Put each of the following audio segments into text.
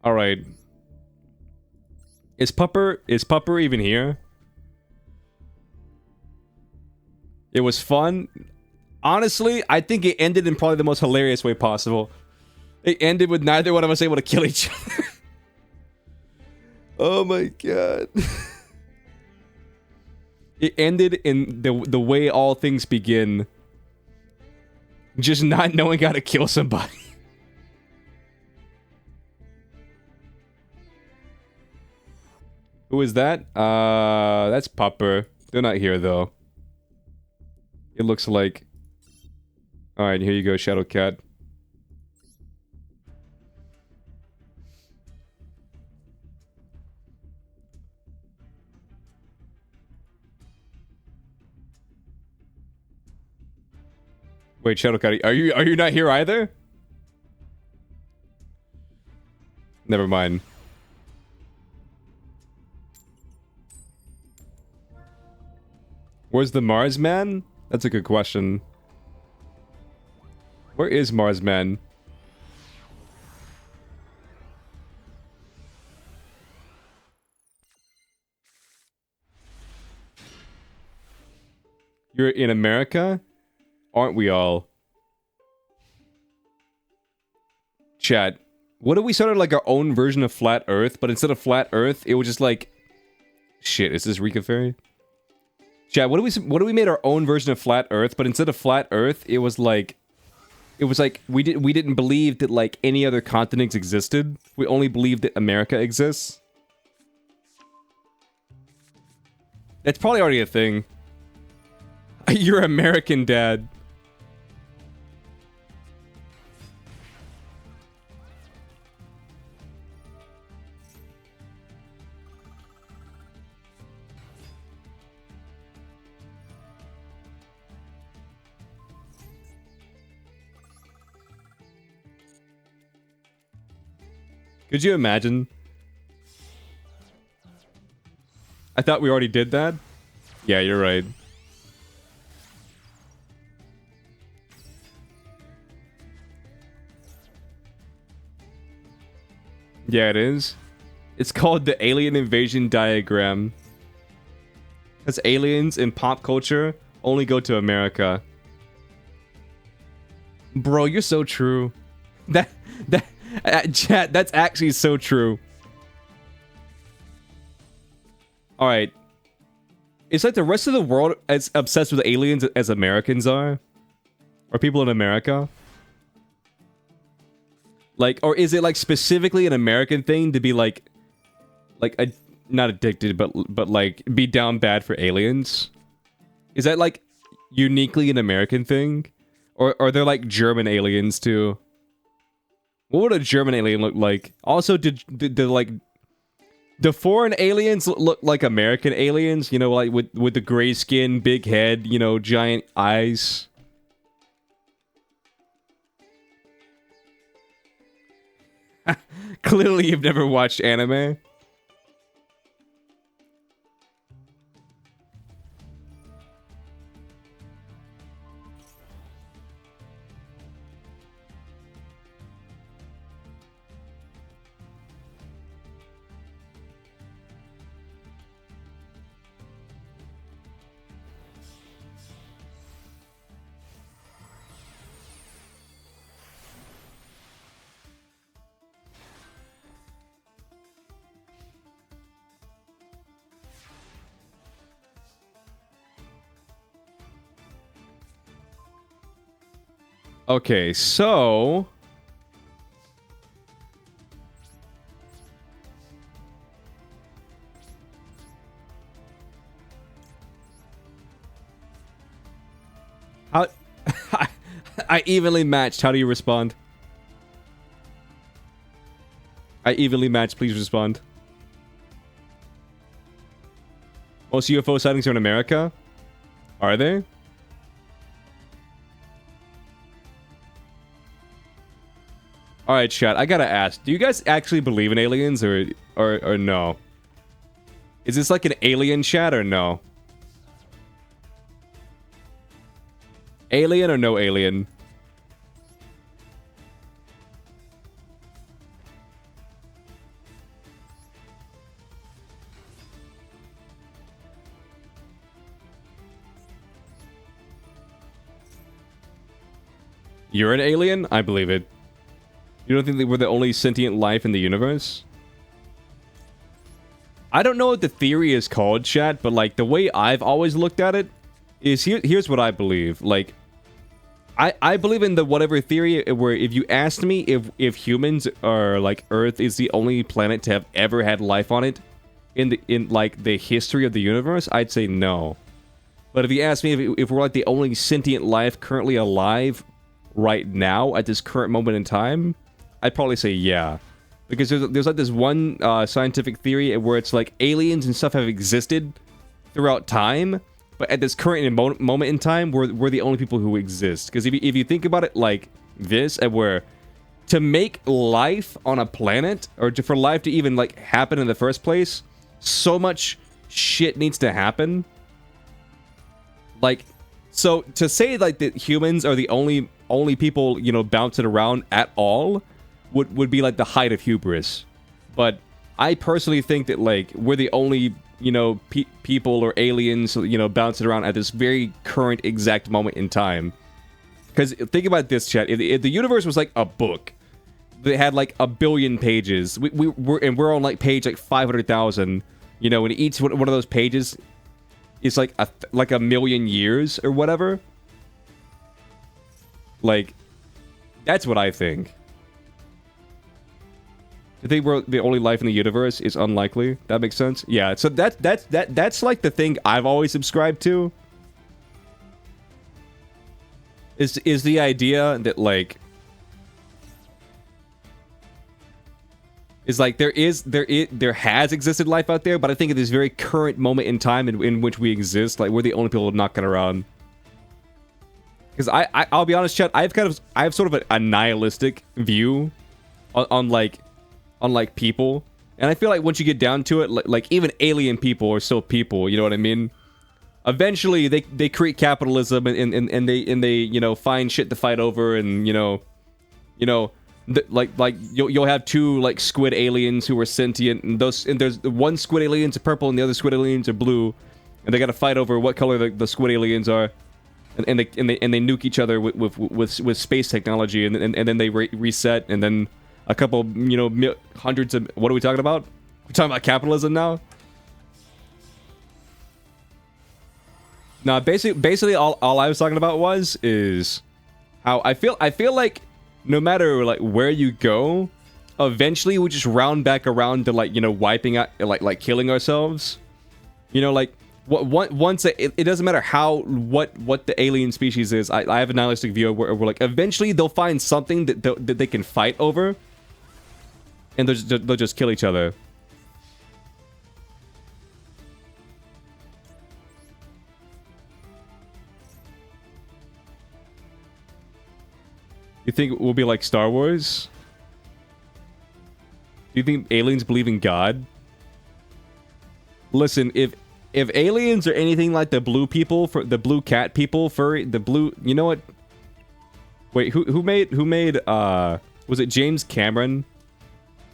All right. Is Pupper even here? It was fun. Honestly, I think it ended in probably the most hilarious way possible. It ended with neither one of us able to kill each other. Oh my god. It ended in the way all things begin. Just not knowing how to kill somebody. Who is that? That's Pupper. They're not here though. It looks like... Alright, here you go, Shadow Cat. Wait, Shadow Cat, are you not here either? Never mind. Where's the Mars Man? That's a good question. Where is Mars Man? You're in America? Aren't we all? Chat. What if we started like our own version of Flat Earth, but instead of Flat Earth, it was just like... Shit, is this Rika Fairy? Chat, what if we made our own version of Flat Earth, but instead of Flat Earth, it was like we didn't believe that like any other continents existed. We only believed that America exists. That's probably already a thing. You're American, Dad. Could you imagine? I thought we already did that. Yeah, you're right. Yeah, it is. It's called the alien invasion diagram. Because aliens in pop culture only go to America. Bro, you're so true. Chat, that's actually so true. Alright. It's like the rest of the world as obsessed with aliens as Americans are. Or people in America. Like, or is it like specifically an American thing to be like not addicted, but like be down bad for aliens? Is that like uniquely an American thing? Or are there like German aliens too? What would a German alien look like? Also, did like the foreign aliens look like American aliens? You know, like with the gray skin, big head, you know, giant eyes. Clearly, you've never watched anime. Okay, so... How... I evenly matched. How do you respond? I evenly matched. Please respond. Most UFO sightings are in America? Are they? Alright, chat, I gotta ask. Do you guys actually believe in aliens or no? Is this like an alien chat or no? Alien or no alien? You're an alien? I believe it. You don't think that we're the only sentient life in the universe? I don't know what the theory is called, chat, but like the way I've always looked at it is here's what I believe. Like, I believe in the whatever theory where if you asked me if humans are like Earth is the only planet to have ever had life on it in like the history of the universe, I'd say no. But if you ask me if we're like the only sentient life currently alive right now at this current moment in time, I'd probably say yeah. Because there's like this one scientific theory where it's like aliens and stuff have existed throughout time, but at this current moment in time, we're the only people who exist. Because if you think about it like this, and where to make life on a planet, or for life to even like happen in the first place, so much shit needs to happen. Like, so to say like that humans are the only people, you know, bouncing around at all would be like the height of hubris. But I personally think that like we're the only, you know, people or aliens, you know, bouncing around at this very current exact moment in time. Because think about this, chat. If the universe was like a book that had like 1 billion pages, we're on like page like 500,000, you know, and each one of those pages is like a million years or whatever. Like, that's what I think. To think we're the only life in the universe is unlikely. That makes sense. Yeah. So that's like the thing I've always subscribed to. Is the idea that like is like there has existed life out there, but I think at this very current moment in time in which we exist, like we're the only people knocking around. Because I'll be honest, chat, I have sort of a nihilistic view on people, and I feel like once you get down to it, like even alien people are still people. You know what I mean? Eventually, they create capitalism and they you know find shit to fight over, and you know, like you'll have two like squid aliens who are sentient, and there's one squid aliens are purple and the other squid aliens are blue, and they got to fight over what color the squid aliens are. And they nuke each other with space technology, and then they reset, and then a couple, you know, hundreds of, what are we talking about? We're talking about capitalism now. Now, basically, all I was talking about is how I feel like no matter like where you go, eventually we just round back around to like, you know, wiping out, like killing ourselves. You know, like. Once it doesn't matter what the alien species is. I have a nihilistic view where we're like eventually they'll find something that they can fight over, and they'll just kill each other. You think we'll be like Star Wars? Do you think aliens believe in God? Listen, if aliens are anything like the blue people, for the blue cat people, furry, the blue, you know what? Wait, who made was it James Cameron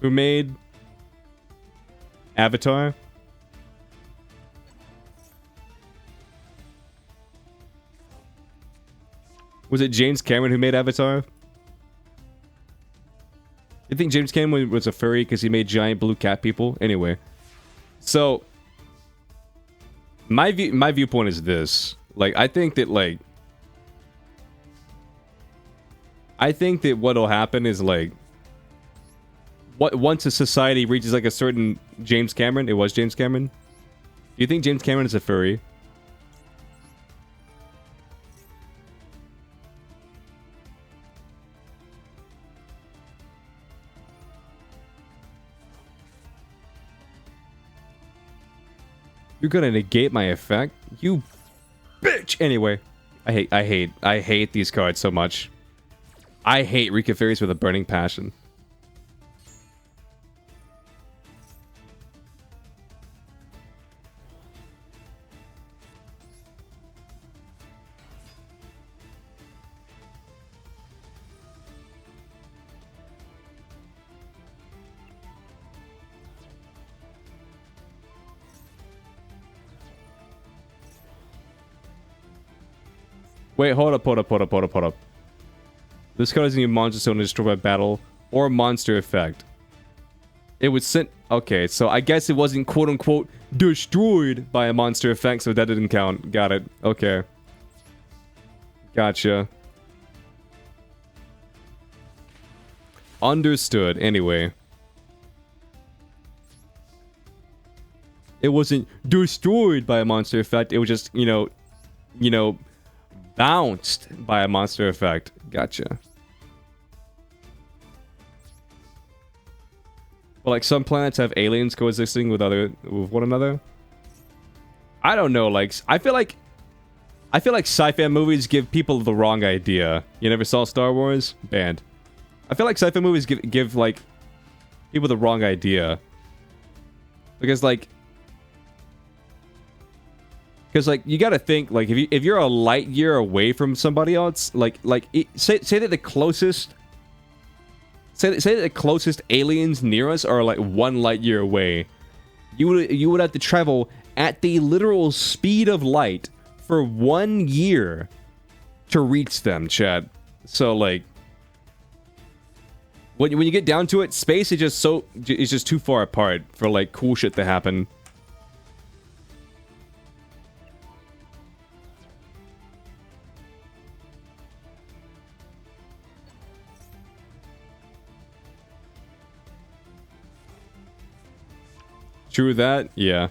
who made Avatar? Was it James Cameron who made Avatar? You think James Cameron was a furry because he made giant blue cat people? Anyway, so my viewpoint is this. Like, I think that what'll happen is like, once a society reaches like a certain James Cameron, it was James Cameron. Do you think James Cameron is a furry? You're gonna negate my effect, you bitch. Anyway, I hate these cards so much. I hate Rika Fairies with a burning passion. Wait, hold up. This card is a monster stone destroyed by battle or monster effect. It was sent. Okay, so I guess it wasn't quote unquote destroyed by a monster effect, so that didn't count. Got it. Okay. Gotcha. Understood. Anyway. It wasn't destroyed by a monster effect. It was just, you know, bounced by a monster effect. Gotcha. Well, like some planets have aliens coexisting with one another. I don't know. Like I feel like sci-fi movies give people the wrong idea. You never saw Star Wars? Banned. I feel like sci-fi movies give like people the wrong idea because like you got to think like if you're a light year away from somebody else, say that the closest aliens near us are like 1 light year away, you would have to travel at the literal speed of light for 1 year to reach them, Chad. So like when you get down to it, space is just too far apart for like cool shit to happen. True that, yeah.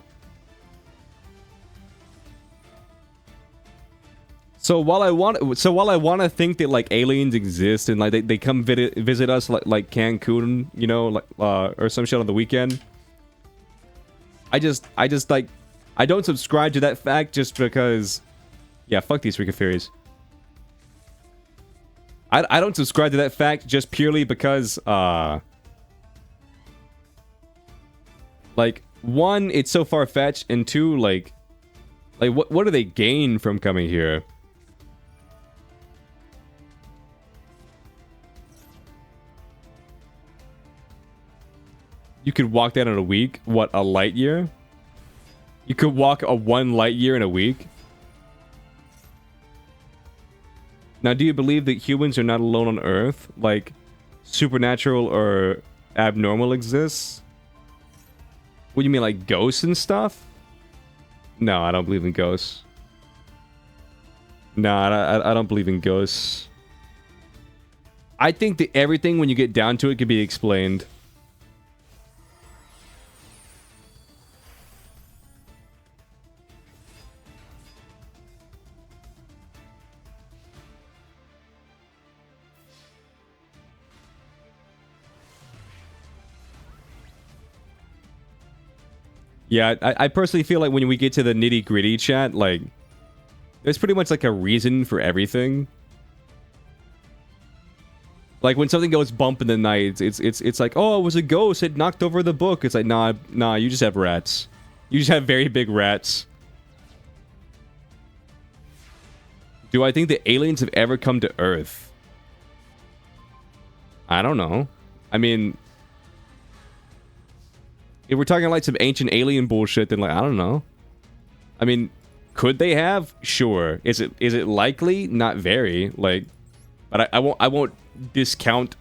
So while I want to think that like aliens exist and like they come visit us like Cancun, you know, like or some shit on the weekend, I just like I don't subscribe to that fact just because, yeah, fuck these freaking fairies. I don't subscribe to that fact just purely because like, one, it's so far-fetched, and two, like what do they gain from coming here? You could walk that in a week? What, a light year? You could walk a 1 light year in a week? Now, do you believe that humans are not alone on Earth? Like, supernatural or abnormal exists? What do you mean, like ghosts and stuff? No, I don't believe in ghosts. No, I don't believe in ghosts. I think that everything, when you get down to it, can be explained. Yeah, I personally feel like when we get to the nitty-gritty, chat, like, there's pretty much like a reason for everything. Like when something goes bump in the night, it's like, oh, it was a ghost. It knocked over the book. It's like, nah, you just have rats. You just have very big rats. Do I think that aliens have ever come to Earth? I don't know. I mean, if we're talking like some ancient alien bullshit, then like, I don't know. I mean, could they have? Sure. Is it likely? Not very. Like, but I won't discount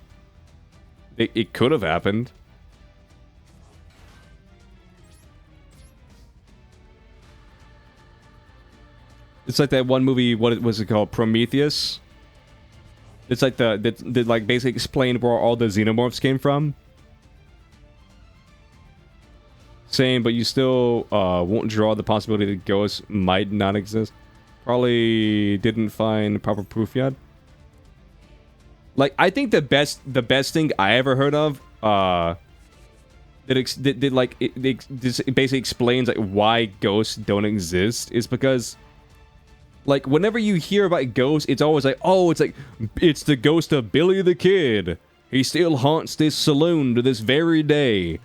it could have happened. It's like that one movie, what was it called? Prometheus? It's like that like basically explained where all the xenomorphs came from. Same, but you still won't draw the possibility that ghosts might not exist. Probably didn't find proper proof yet. Like, I think the best thing I ever heard of it basically explains like why ghosts don't exist is because, like, whenever you hear about ghosts, it's always like, oh, it's the ghost of Billy the Kid. He still haunts this saloon to this very day.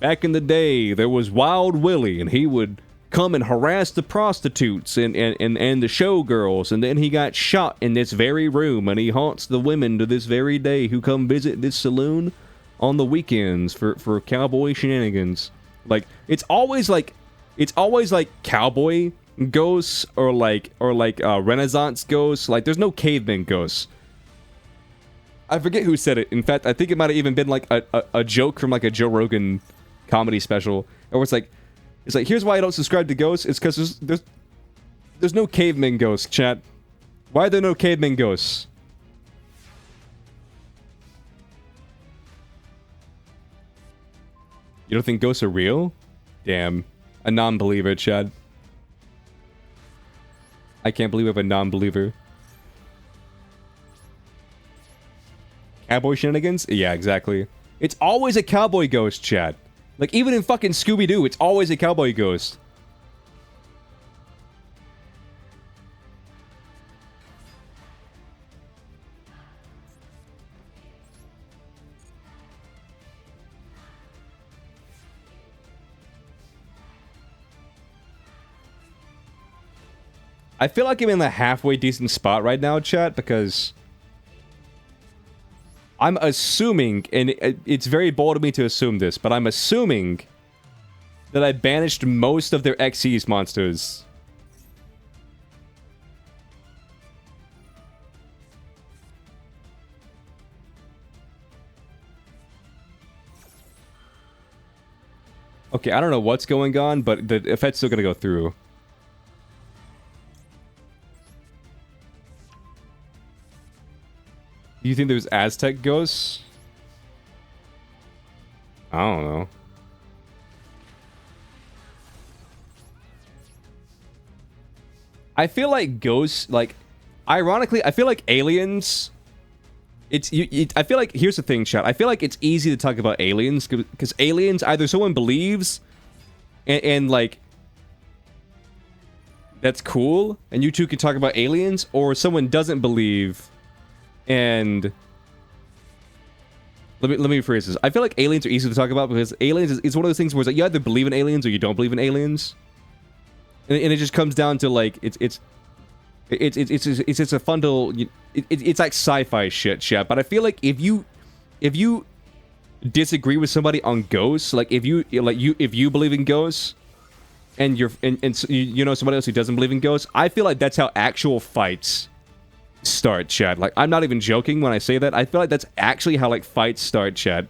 Back in the day, there was Wild Willie, and he would come and harass the prostitutes and the showgirls, and then he got shot in this very room, and he haunts the women to this very day who come visit this saloon on the weekends for cowboy shenanigans. Like, it's always like cowboy ghosts or like Renaissance ghosts. Like, there's no caveman ghosts. I forget who said it. In fact, I think it might have even been like a joke from like a Joe Rogan comedy special. Or it's like, here's why I don't subscribe to ghosts. It's because there's no caveman ghosts, chat. Why are there no caveman ghosts? You don't think ghosts are real? Damn. A non-believer, Chad. I can't believe I'm a non-believer. Cowboy shenanigans? Yeah, exactly. It's always a cowboy ghost, Chad. Like, even in fucking Scooby-Doo, it's always a cowboy ghost. I feel like I'm in the halfway decent spot right now, chat, because I'm assuming, and it's very bold of me to assume this, but I'm assuming that I banished most of their Xyz monsters. Okay, I don't know what's going on, but the effect's still gonna go through. Do you think there's Aztec ghosts? I don't know. I feel like ghosts, like, ironically, I feel like aliens. I feel like, here's the thing, chat. I feel like it's easy to talk about aliens because aliens, either someone believes and like, that's cool, and you two can talk about aliens, or someone doesn't believe. And let me rephrase this. I feel like aliens are easy to talk about because aliens is one of those things where it's like you either believe in aliens or you don't believe in aliens, and it just comes down to like it's a fundamental. It's like sci-fi shit. But I feel like if you disagree with somebody on ghosts, like if you believe in ghosts, and you know somebody else who doesn't believe in ghosts, I feel like that's how actual fights start, chat. Like, I'm not even joking when I say that. I feel like that's actually how, like, fights start, chat.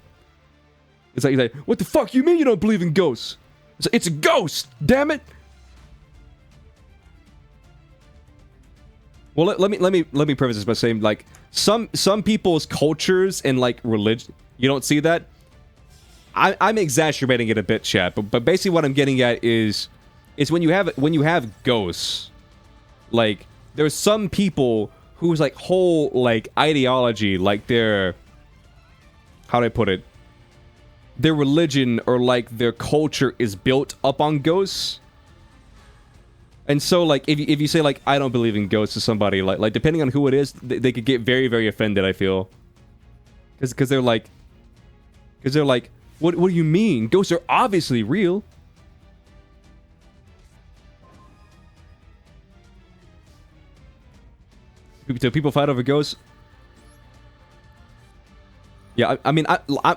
It's like, what the fuck you mean you don't believe in ghosts? It's a ghost, damn it! Well, let me preface this by saying, like, some people's cultures and, like, religion, you don't see that. I'm exacerbating it a bit, chat, but basically what I'm getting at is when you have ghosts, like, there's some people whose, like, whole, like, ideology, like, their, how do I put it? Their religion or, like, their culture is built up on ghosts. And so, like, if you say, like, I don't believe in ghosts to somebody, like depending on who it is, they could get very, very offended, I feel. Because they're like, what do you mean? Ghosts are obviously real. Do people fight over ghosts? Yeah, I mean,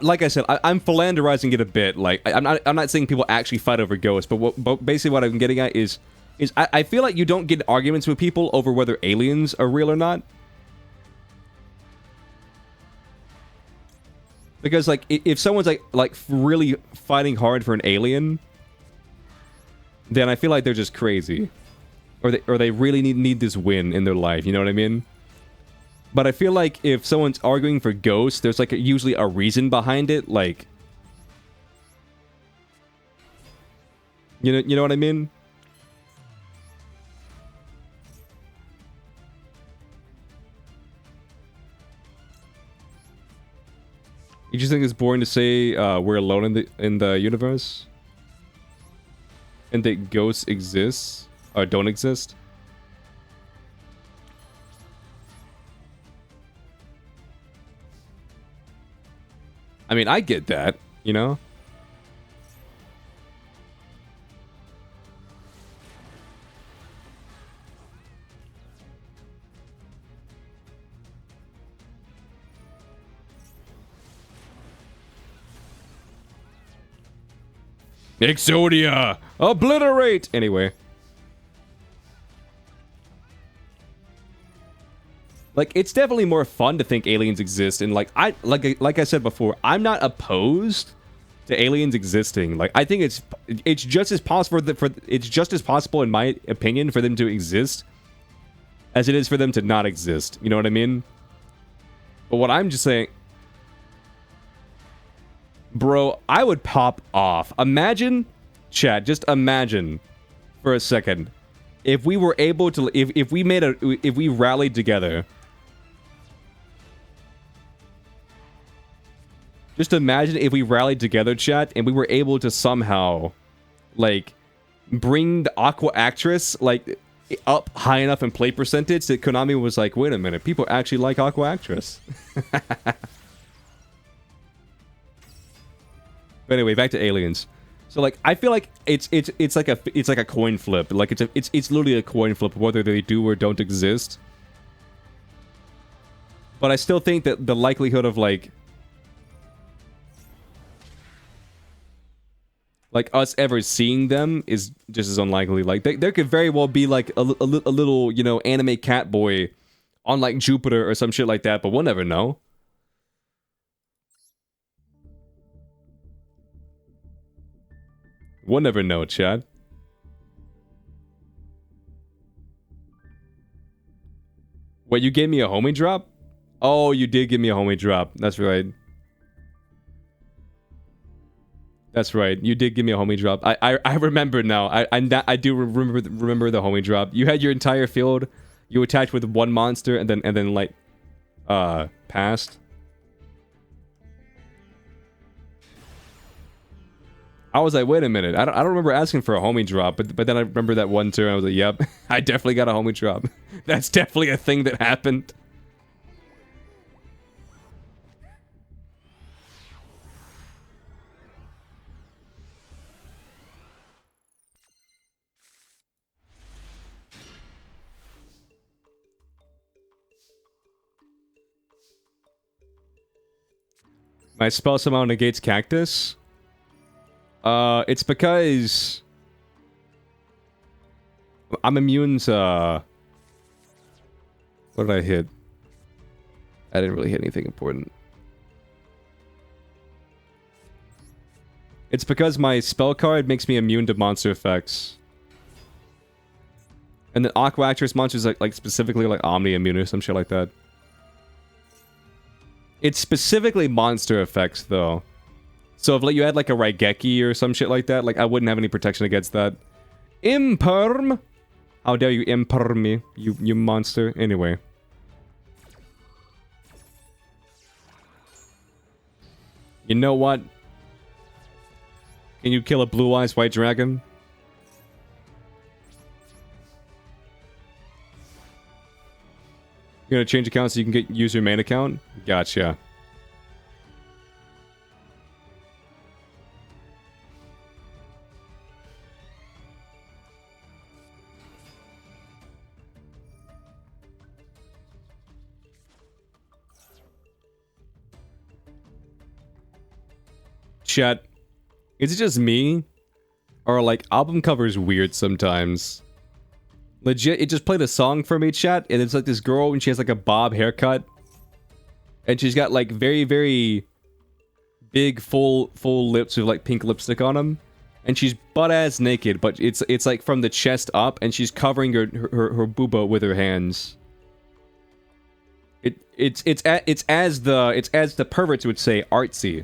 like I said, I'm philanderizing it a bit. Like, I'm not saying people actually fight over ghosts, but basically what I'm getting at is I feel like you don't get arguments with people over whether aliens are real or not. Because, like, if someone's like really fighting hard for an alien, then I feel like they're just crazy. Or they really need this win in their life, you know what I mean? But I feel like if someone's arguing for ghosts, there's like usually a reason behind it, like, you know what I mean? You just think it's boring to say we're alone in the universe, and that ghosts exist or don't exist? I mean, I get that, you know? Exodia! Obliterate! Anyway. Like, it's definitely more fun to think aliens exist, and like I said before, I'm not opposed to aliens existing. Like, I think it's just as possible it's just as possible, in my opinion, for them to exist as it is for them to not exist. You know what I mean? But what I'm just saying, bro, I would pop off. Imagine, chat, just imagine for a second, if we were able to, if we rallied together. Just imagine if we rallied together, chat, and we were able to somehow, like, bring the Aqua Actress, like, up high enough in play percentage that Konami was like, wait a minute, people actually like Aqua Actress. But anyway, back to aliens. So, like, I feel like it's like a coin flip. Like, it's literally a coin flip whether they do or don't exist. But I still think that the likelihood of like us ever seeing them is just as unlikely. Like, there could very well be like a little, you know, anime cat boy on like Jupiter or some shit like that, but we'll never know. We'll never know, Chad. Wait, you gave me a homie drop? Oh, you did give me a homie drop. That's right. That's right. You did give me a homie drop. I remember now. I do remember the homie drop. You had your entire field. You attacked with one monster and then like passed. I was like, wait a minute. I don't remember asking for a homie drop, but then I remember that one turn. I was like, yep, I definitely got a homie drop. That's definitely a thing that happened. My spell somehow negates cactus. It's because I'm immune to. What did I hit? I didn't really hit anything important. It's because my spell card makes me immune to monster effects. And then Aqua Actress monsters like specifically like Omni immune or some shit like that. It's specifically monster effects, though. So if like, you had like a Raigeki or some shit like that, like I wouldn't have any protection against that. Imperm! How dare you imperm me, you monster. Anyway. You know what? Can you kill a blue eyes white dragon? You're gonna change accounts so you can use your main account? Gotcha. Chat, is it just me? Or like album covers weird sometimes? Legit, it just played a song for me, chat, and it's like this girl and she has like a bob haircut. And she's got like very, very big full lips with like pink lipstick on them. And she's butt-ass naked, but it's like from the chest up, and she's covering her booba with her hands. It's as the perverts would say, artsy.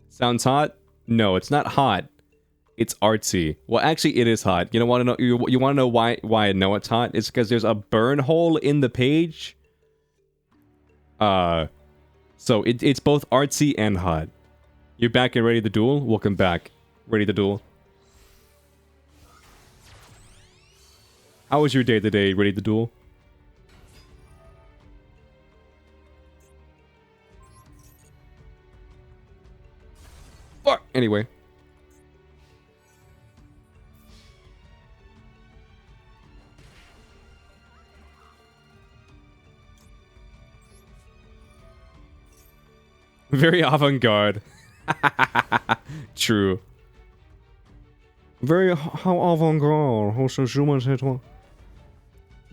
Sounds hot? No, it's not hot. It's artsy. Well, actually, it is hot. You want to know? You want to know why I know it's hot? It's because there's a burn hole in the page. So it's both artsy and hot. You're back and ready to duel? Welcome back. Ready to duel. How was your day today? Ready to duel? Fuck. Anyway. Very avant-garde. True. Very how avant-garde.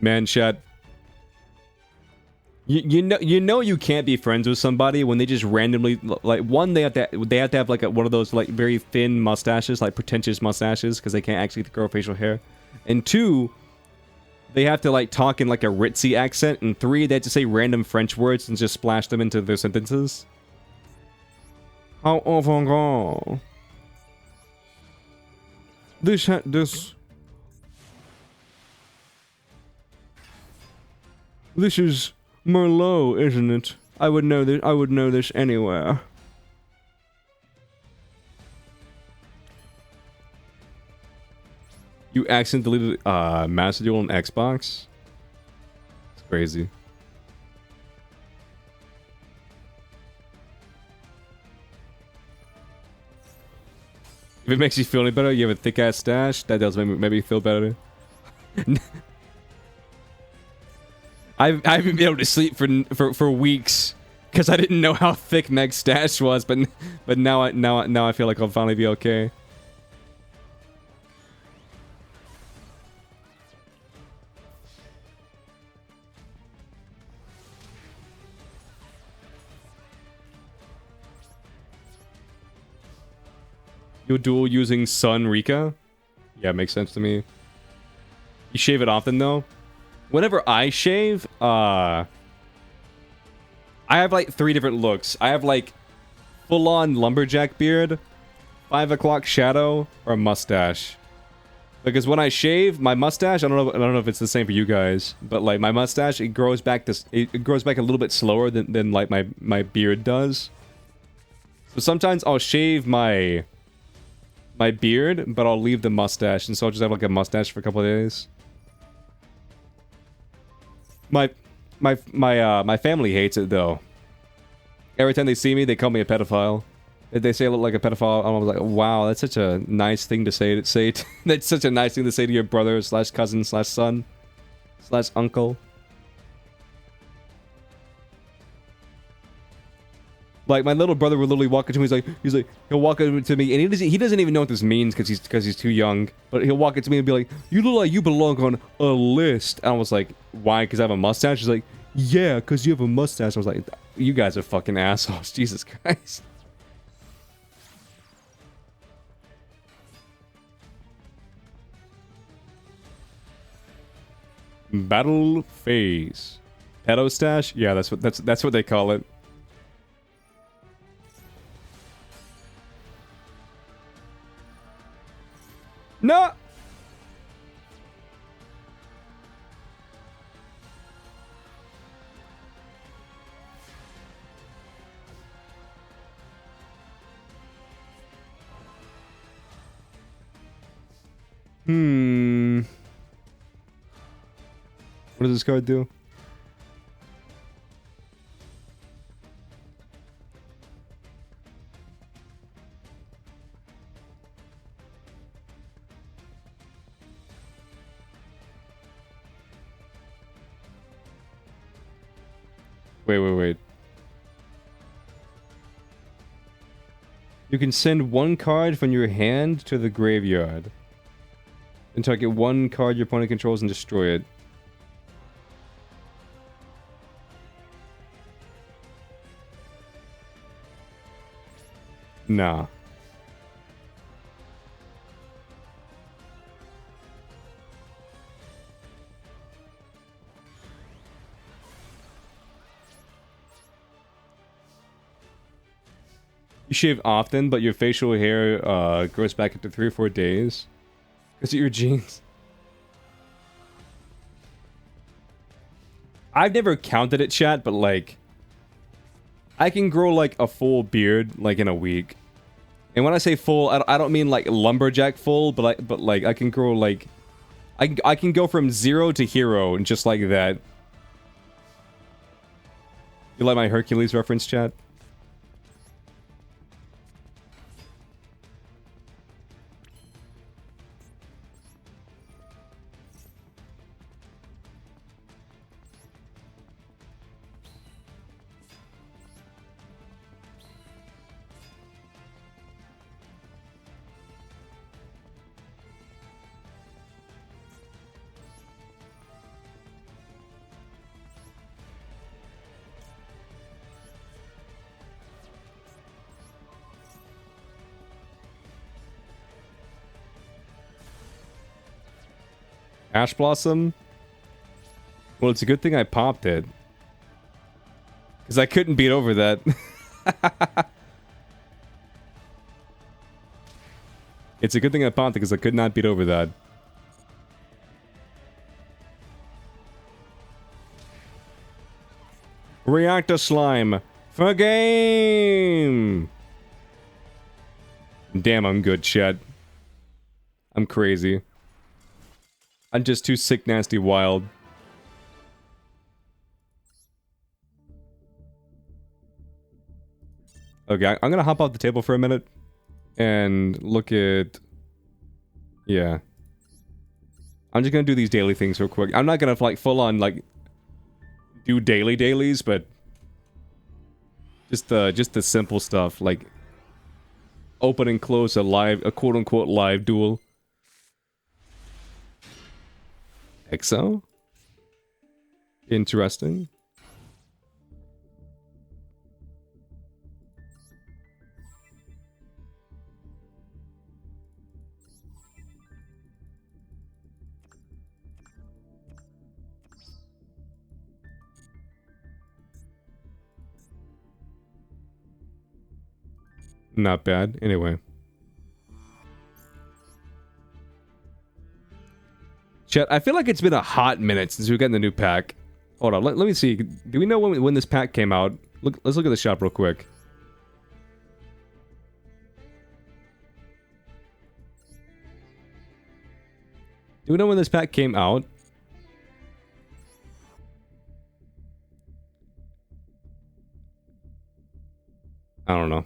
Man, chat. You know you can't be friends with somebody when they just randomly like one they have to have like one of those like very thin mustaches, like pretentious mustaches, because they can't actually grow facial hair, and two, they have to like talk in like a ritzy accent, and three, they have to say random French words and just splash them into their sentences. How avant-garde. This is Merlot, isn't it? I would know this. I would know this anywhere. You accidentally deleted Master Duel on Xbox? It's crazy. If it makes you feel any better, you have a thick ass stash. That does maybe you feel better. I haven't been able to sleep for weeks because I didn't know how thick Meg's stash was, but now I feel like I'll finally be okay. You duel using Sun Rika? Yeah, makes sense to me. You shave it often though? Whenever I shave, I have like 3 different looks. I have like full-on lumberjack beard, 5 o'clock shadow, or mustache. Because when I shave, my mustache, I don't know if it's the same for you guys, but like my mustache, it grows back a little bit slower than like my beard does. So sometimes I'll shave my beard, but I'll leave the mustache, and so I'll just have like a mustache for a couple of days. My family hates it though. Every time they see me, they call me a pedophile. They say I look like a pedophile. I was like, wow, that's such a nice thing to say. That's such a nice thing to say to your brother slash cousin slash son slash uncle. Like my little brother would literally walk into me. He'll walk up to me, and he doesn't even know what this means because he's too young. But he'll walk up to me and be like, "You look like you belong on a list." And I was like, "Why? Because I have a mustache?" He's like, "Yeah, because you have a mustache." I was like, "You guys are fucking assholes, Jesus Christ." Battle phase, pedo stash. Yeah, that's what they call it. No. What does this card do? Wait. You can send 1 card from your hand to the graveyard. And target 1 card your opponent controls and destroy it. Nah. You shave often, but your facial hair grows back after 3 or 4 days. Because of your genes. I've never counted it, chat, but like... I can grow like a full beard like in a week. And when I say full, I don't mean like lumberjack full, but like I can grow like... I can go from 0 to hero and just like that. You like my Hercules reference, chat? Ash Blossom? Well, it's a good thing I popped it. Because I couldn't beat over that. It's a good thing I popped it because I could not beat over that. Reactor Slime for game! Damn, I'm good, chat. I'm crazy. I'm just too sick, nasty, wild. Okay, I'm gonna hop off the table for a minute and look at... Yeah. I'm just gonna do these daily things real quick. I'm not gonna, like, full-on, like, do dailies, but... Just the simple stuff, like... Open and close a quote-unquote live duel. Exo? Interesting. Not bad. Anyway. Chat, I feel like it's been a hot minute since we've gotten the new pack. Hold on, let me see. Do we know when this pack came out? Let's look at the shop real quick. Do we know when this pack came out? I don't know.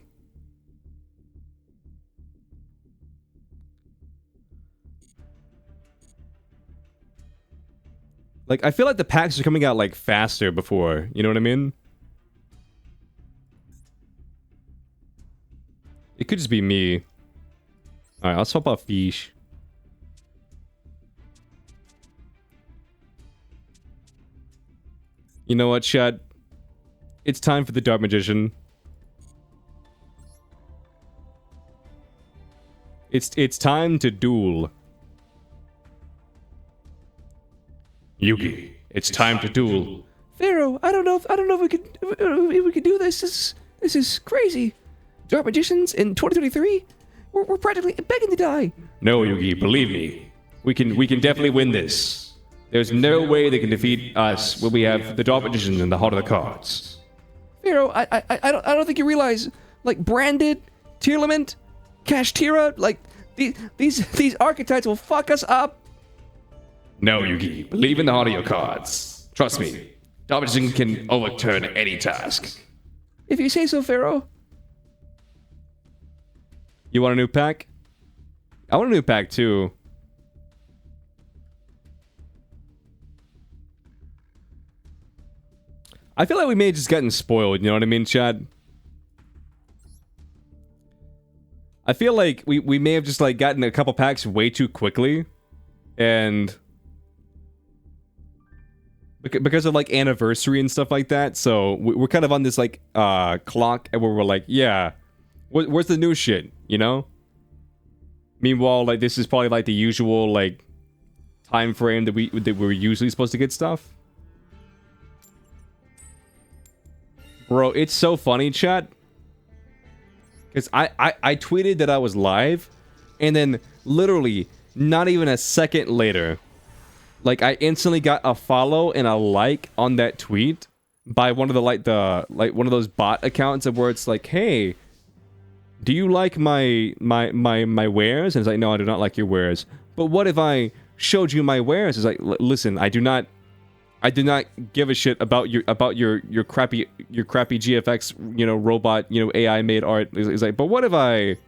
Like, I feel like the packs are coming out, like, faster before. You know what I mean? It could just be me. Alright, let's swap out Fish. You know what, chat? It's time for the Dark Magician. It's time to duel. Yugi, it's time to duel. Pharaoh, I don't know if we could do this. This is crazy. Dark magicians in 2023, we're practically begging to die. No, Yugi, believe me. We can definitely win this. There's no way they can defeat us when we have the Dark Magician in the heart of the cards. Pharaoh, I don't think you realize, like, Branded, Tearlament, Kashtira, like, these archetypes will fuck us up. No, Yugi, believe in the heart of your cards. Trust me, Dark Magician can overturn any task. If you say so, Pharaoh. You want a new pack? I want a new pack too. I feel like we may have just gotten spoiled, you know what I mean, Chad? I feel like we may have just, like, gotten a couple packs way too quickly. And... because of, like, anniversary and stuff like that, so we're kind of on this, like, clock where we're like, yeah, where's the new shit, you know? Meanwhile, like, this is probably, like, the usual, like, time frame that we're usually supposed to get stuff. Bro, it's so funny, chat. Because I tweeted that I was live, and then literally not even a second later, like, I instantly got a follow and a like on that tweet by one of the one of those bot accounts of where it's like, hey, do you like my wares? And it's like, no, I do not like your wares. But what if I showed you my wares? It's like, listen, I do not give a shit about your crappy GFX, you know, robot, you know, AI made art. It's like, but what if I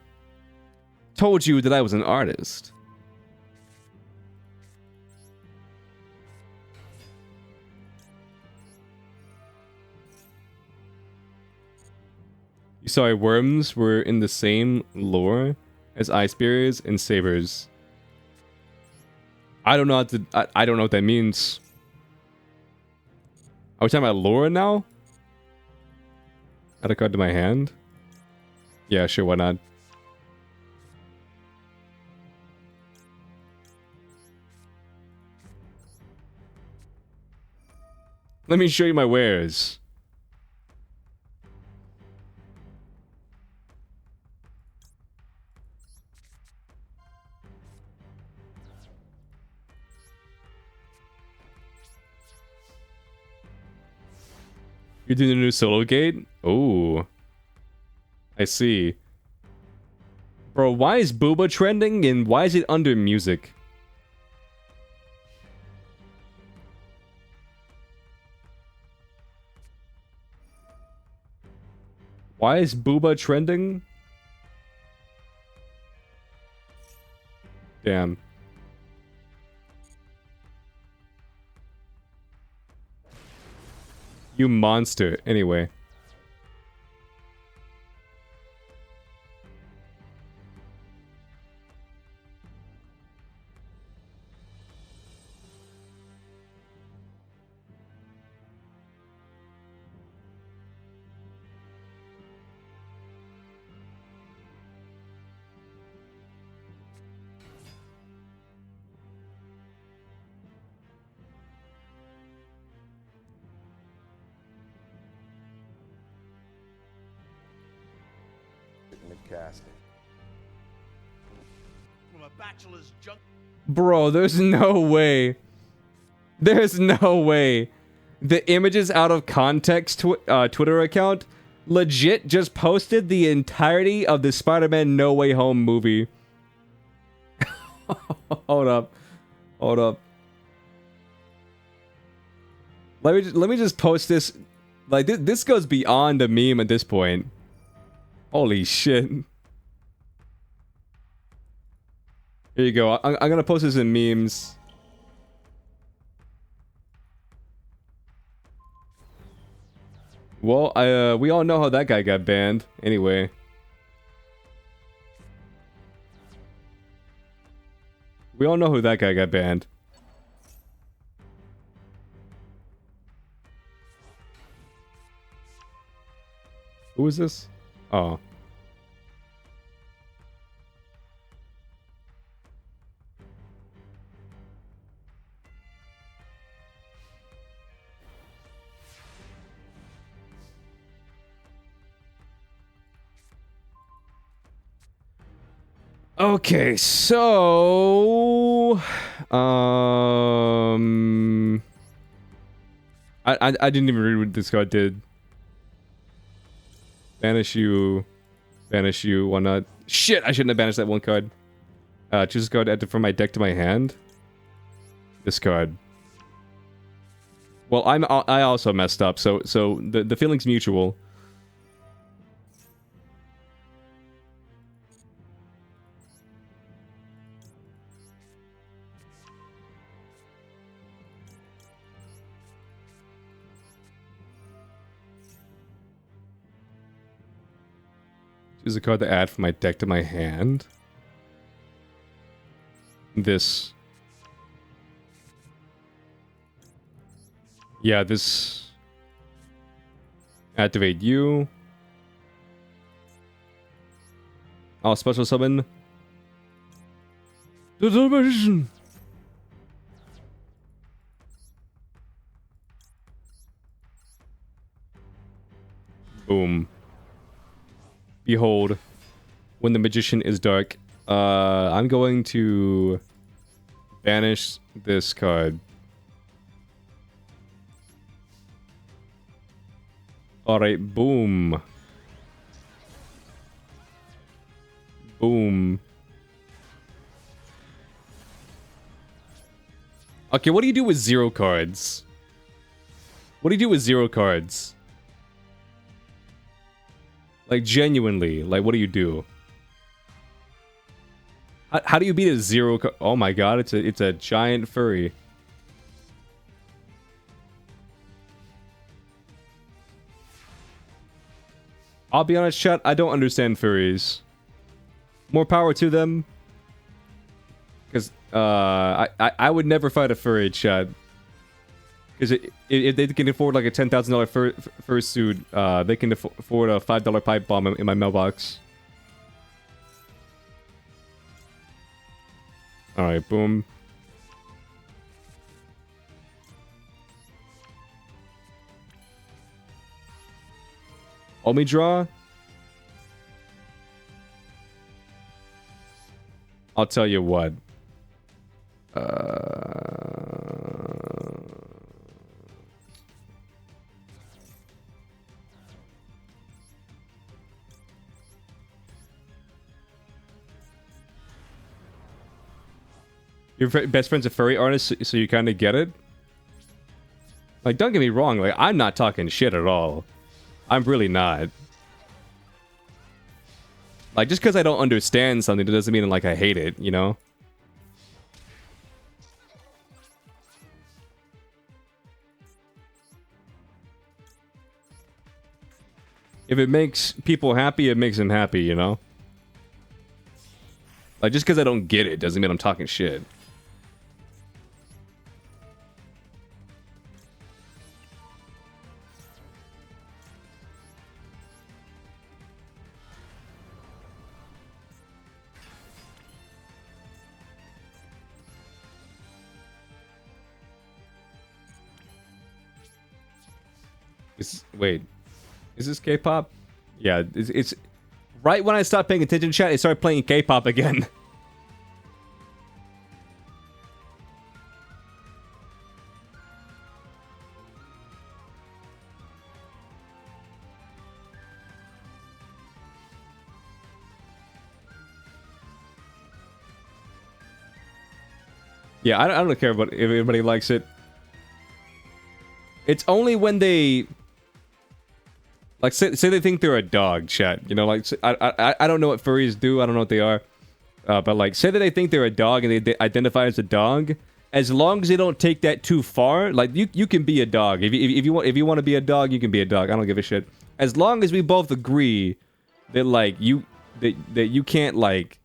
told you that I was an artist? Sorry, worms were in the same lore as ice bears and sabers. I don't know I don't know what that means. Are we talking about lore now? Add a card to my hand? Yeah, sure, why not? Let me show you my wares. You're doing a new solo gate? Oh. I see. Bro, why is Booba trending and why is it under music? Why is Booba trending? Damn. You monster. Anyway. Casting. From a bachelor's junk. Bro, there's no way. There's no way. The images out of context Twitter account legit just posted the entirety of the Spider-Man No Way Home movie. Hold up. Hold up. Let me just post this. Like this goes beyond a meme at this point. Holy shit. Here you go. I'm gonna post this in memes. Well, we all know how that guy got banned. Anyway. We all know who that guy got banned. Who is this? Oh. Okay, so I didn't even read what this card did. Banish you, why not? Shit, I shouldn't have banished that one card. Choose a card, add it from my deck to my hand. This card. Well, I also messed up, so the feeling's mutual. Choose a card to add from my deck to my hand. This. Yeah, this. Activate you. I'll special summon. The dimension. Boom. Behold, when the magician is dark. I'm going to banish this card. Alright, boom. Boom. Okay, what do you do with 0 cards? What do you do with 0 cards? Like, genuinely, like, what do you do? How do you beat a 0 card? Oh my god, it's a giant furry. I'll be honest, chat, I don't understand furries. More power to them. Because, I would never fight a furry, chat. Because if they can afford like a $10,000 fursuit, they can afford a $5 pipe bomb in my mailbox. Alright, boom. Omidra? I'll tell you what. Your best friend's a furry artist, so you kind of get it? Like, don't get me wrong, like, I'm not talking shit at all. I'm really not. Like, just because I don't understand something, that doesn't mean, like, I hate it, you know? If it makes people happy, it makes them happy, you know? Like, just because I don't get it doesn't mean I'm talking shit. Wait, is this K-pop? Yeah, it's right when I stopped paying attention to chat, it started playing K-pop again. Yeah, I don't care about if everybody likes it. It's only when they... Like, say they think they're a dog, chat. You know, like, I don't know what furries do. I don't know what they are. But, like, say that they think they're a dog and they identify as a dog. As long as they don't take that too far, like, you can be a dog. If you want to be a dog, you can be a dog. I don't give a shit. As long as we both agree that, like, that you can't, like,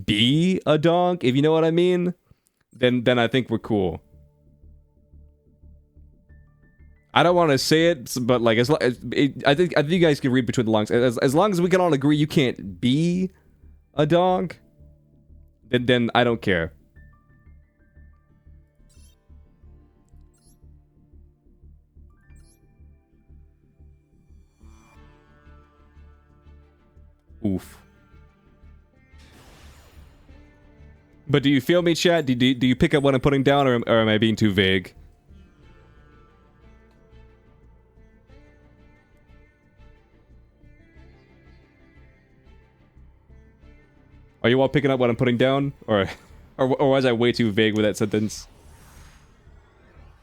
be a dog, if you know what I mean, then I think we're cool. I don't want to say it, but like, I think you guys can read between the lines. As long as we can all agree you can't be a dog, then I don't care. Oof. But do you feel me, chat? Do you pick up what I'm putting down, or am I being too vague? Are you all picking up what I'm putting down, or was I way too vague with that sentence?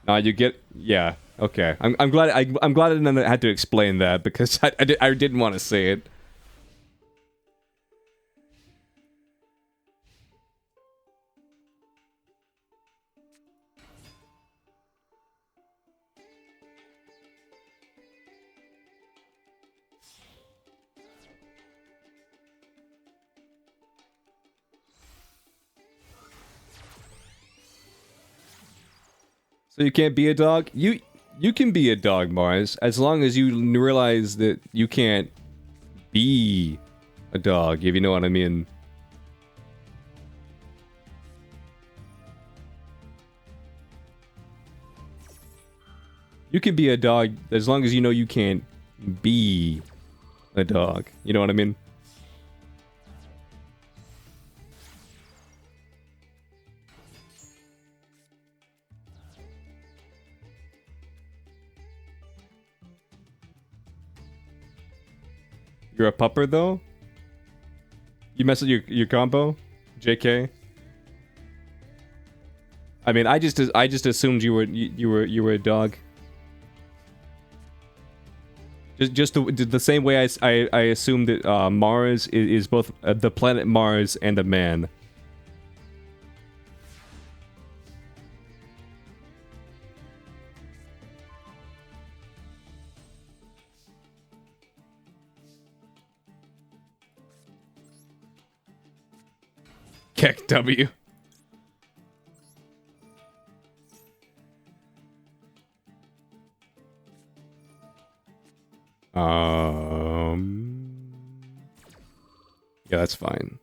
Nah, you get, yeah, okay. I'm glad I didn't have to explain that because I didn't want to say it. So you can't be a dog? You can be a dog, Mars, as long as you realize that you can't be a dog, if you know what I mean. You can be a dog as long as you know you can't be a dog. You know what I mean? You're a pupper though? You mess with your combo? JK? I mean, I just assumed you were a dog. Just the same way I assumed that Mars is both the planet Mars and a man. Keck W. Yeah, that's fine.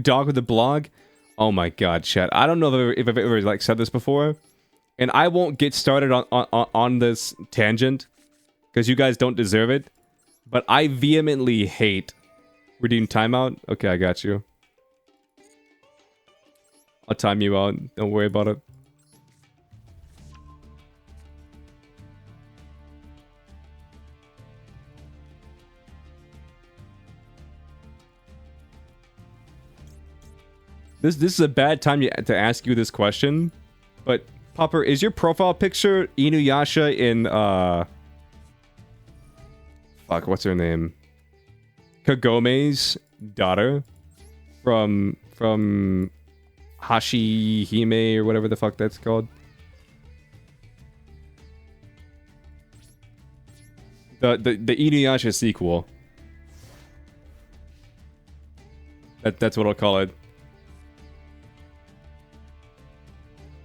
Dog with a blog? Oh my god, chat. I don't know if I've ever like said this before, and I won't get started on this tangent because you guys don't deserve it. But I vehemently hate redeem timeout. Okay, I got you. I'll time you out. Don't worry about it. This is a bad time to ask you this question, but Popper, is your profile picture Inuyasha in fuck, what's her name? Kagome's daughter from Hashihime or whatever the fuck that's called. The Inuyasha sequel. That's what I'll call it.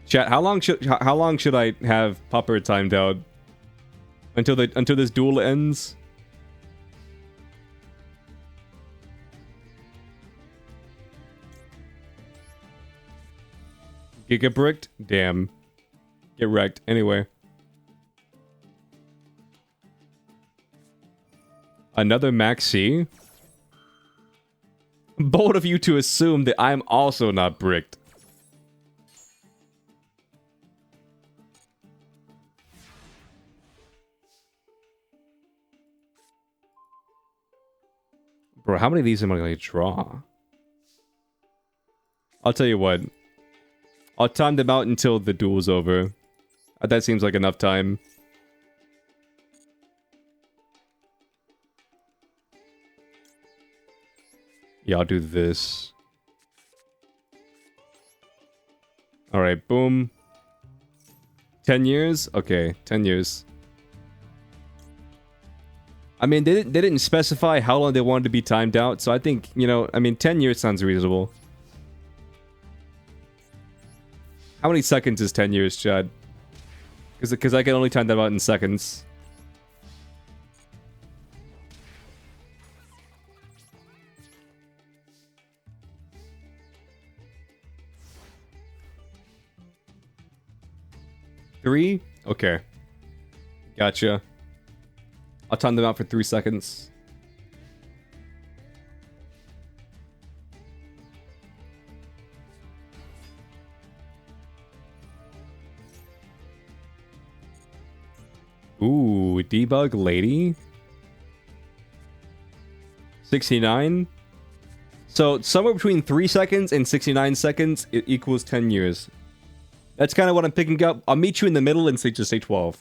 Chat, how long should I have Popper timed out? Until this duel ends? Gigabricked? Damn. Get wrecked. Anyway. Another Maxi? Bold of you to assume that I'm also not bricked. Bro, how many of these am I going to draw? I'll tell you what. I'll time them out until the duel's over. That seems like enough time. Yeah, I'll do this. Alright, boom. 10 years? Okay, 10 years. I mean, they didn't specify how long they wanted to be timed out, so I think, you know, I mean, 10 years sounds reasonable. How many seconds is 10 years, Chad? Because I can only time them out in seconds. Three? Okay. Gotcha. I'll time them out for 3 seconds. Ooh, debug lady. 69. So somewhere between 3 seconds and 69 seconds, it equals 10 years. That's kind of what I'm picking up. I'll meet you in the middle and just say 12.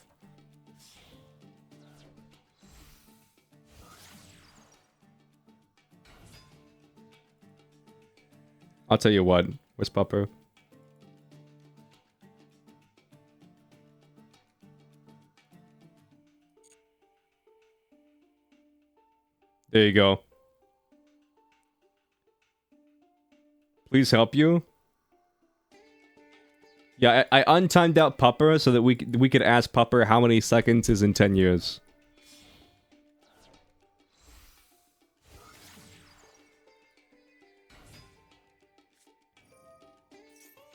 I'll tell you what. Where's Pupper? There you go. Please help you. Yeah, I untimed out Pupper so that we could ask Pupper how many seconds is in 10 years.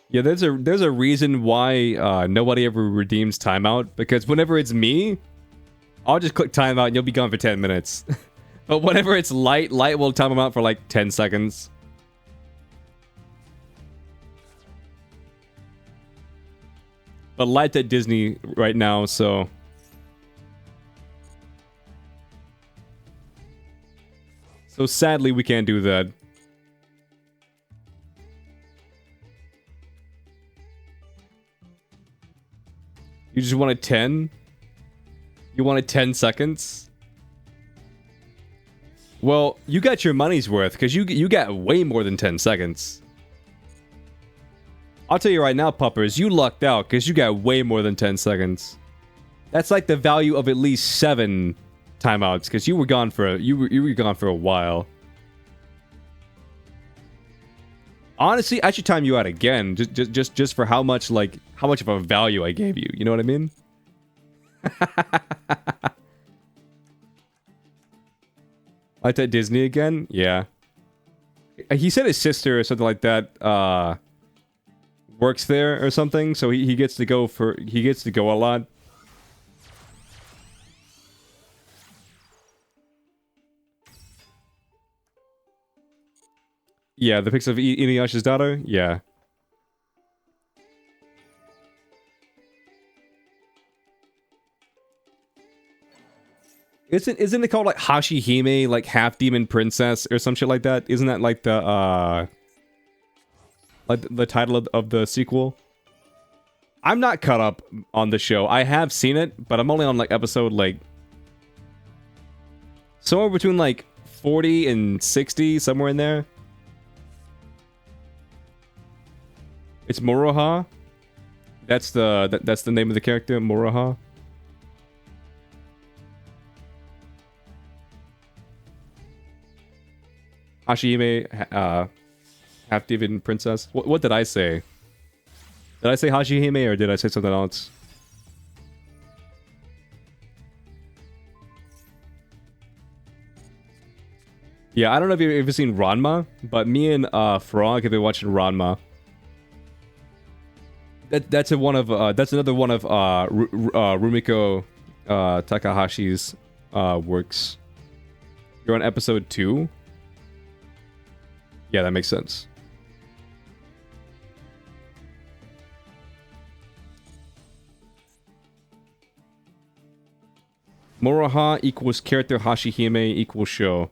Yeah, there's a reason why nobody ever redeems timeout, because whenever it's me, I'll just click timeout and you'll be gone for 10 minutes. But whenever it's Light will time them out for like 10 seconds. But Light's at Disney right now, so... So sadly, we can't do that. You just wanted 10? You wanted 10 seconds? Well, you got your money's worth, because you got way more than 10 seconds. I'll tell you right now, Puppers, you lucked out, because you got way more than 10 seconds. That's like the value of at least 7 timeouts, because you were gone for you were gone for a while. Honestly, I should time you out again, just for how much of a value I gave you. You know what I mean? Like at Disney again? Yeah. He said his sister or something like that. works there or something, so he gets to go a lot. Yeah, the pics of Inuyasha's daughter? Yeah. Isn't it called like Hashihime, like half demon princess or some shit like that? Isn't that like the title of the sequel? I'm not caught up on the show. I have seen it, but I'm only on like episode like somewhere between like 40 and 60, somewhere in there. It's Moroha. That's the name of the character, Moroha. Hashihime, half demon princess. What did I say? Did I say Hashihime or did I say something else? Yeah, I don't know if you've ever seen Ranma, but me and Frog have been watching Ranma. That's another one of Rumiko Takahashi's works. You're on episode 2. Yeah, that makes sense. Moroha equals character, Hashihime equals show.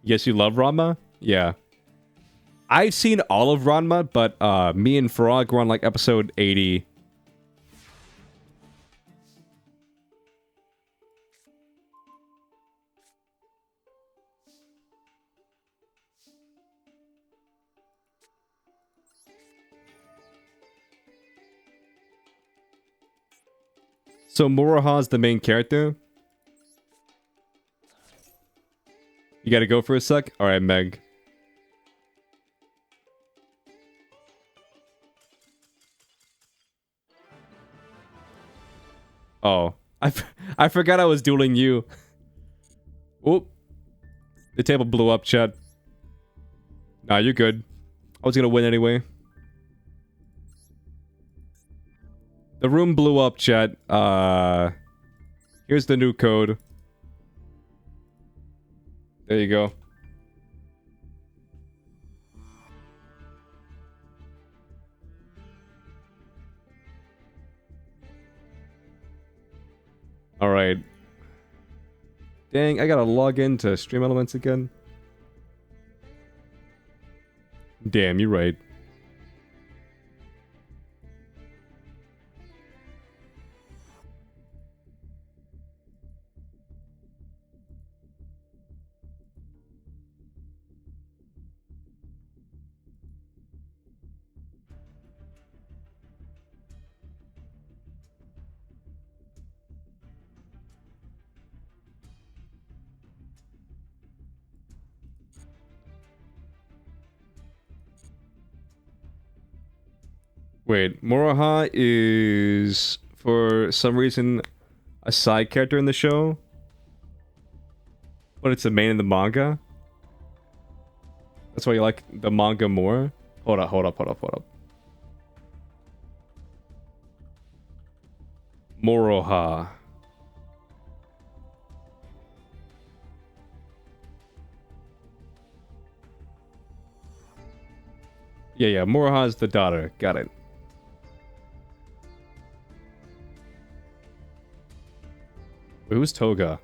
Yes, you love Ranma? Yeah. I've seen all of Ranma, but me and Frog were on like episode 80. So Moroha is the main character. You gotta go for a sec? Alright, Meg. Oh. I forgot I was dueling you. Oop. The table blew up, chat. Nah, you're good. I was gonna win anyway. The room blew up, chat. Here's the new code. There you go. Alright. Dang, I gotta log into Stream Elements again. Damn, you're right. Wait, Moroha is, for some reason, a side character in the show? But it's the main in the manga? That's why you like the manga more? Hold up. Moroha. Yeah, Moroha is the daughter. Got it. Wait, who's Toga?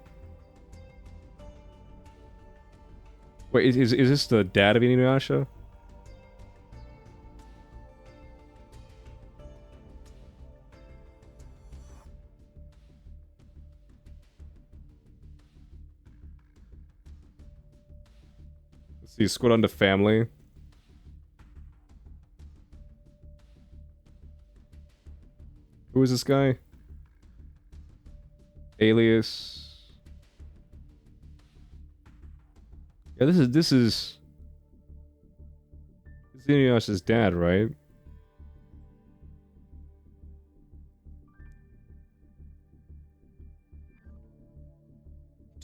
Wait, is this the dad of Inuyasha? Let's see, scroll down to family. Who is this guy? Alias. Yeah, this is Inuyasha's dad, right?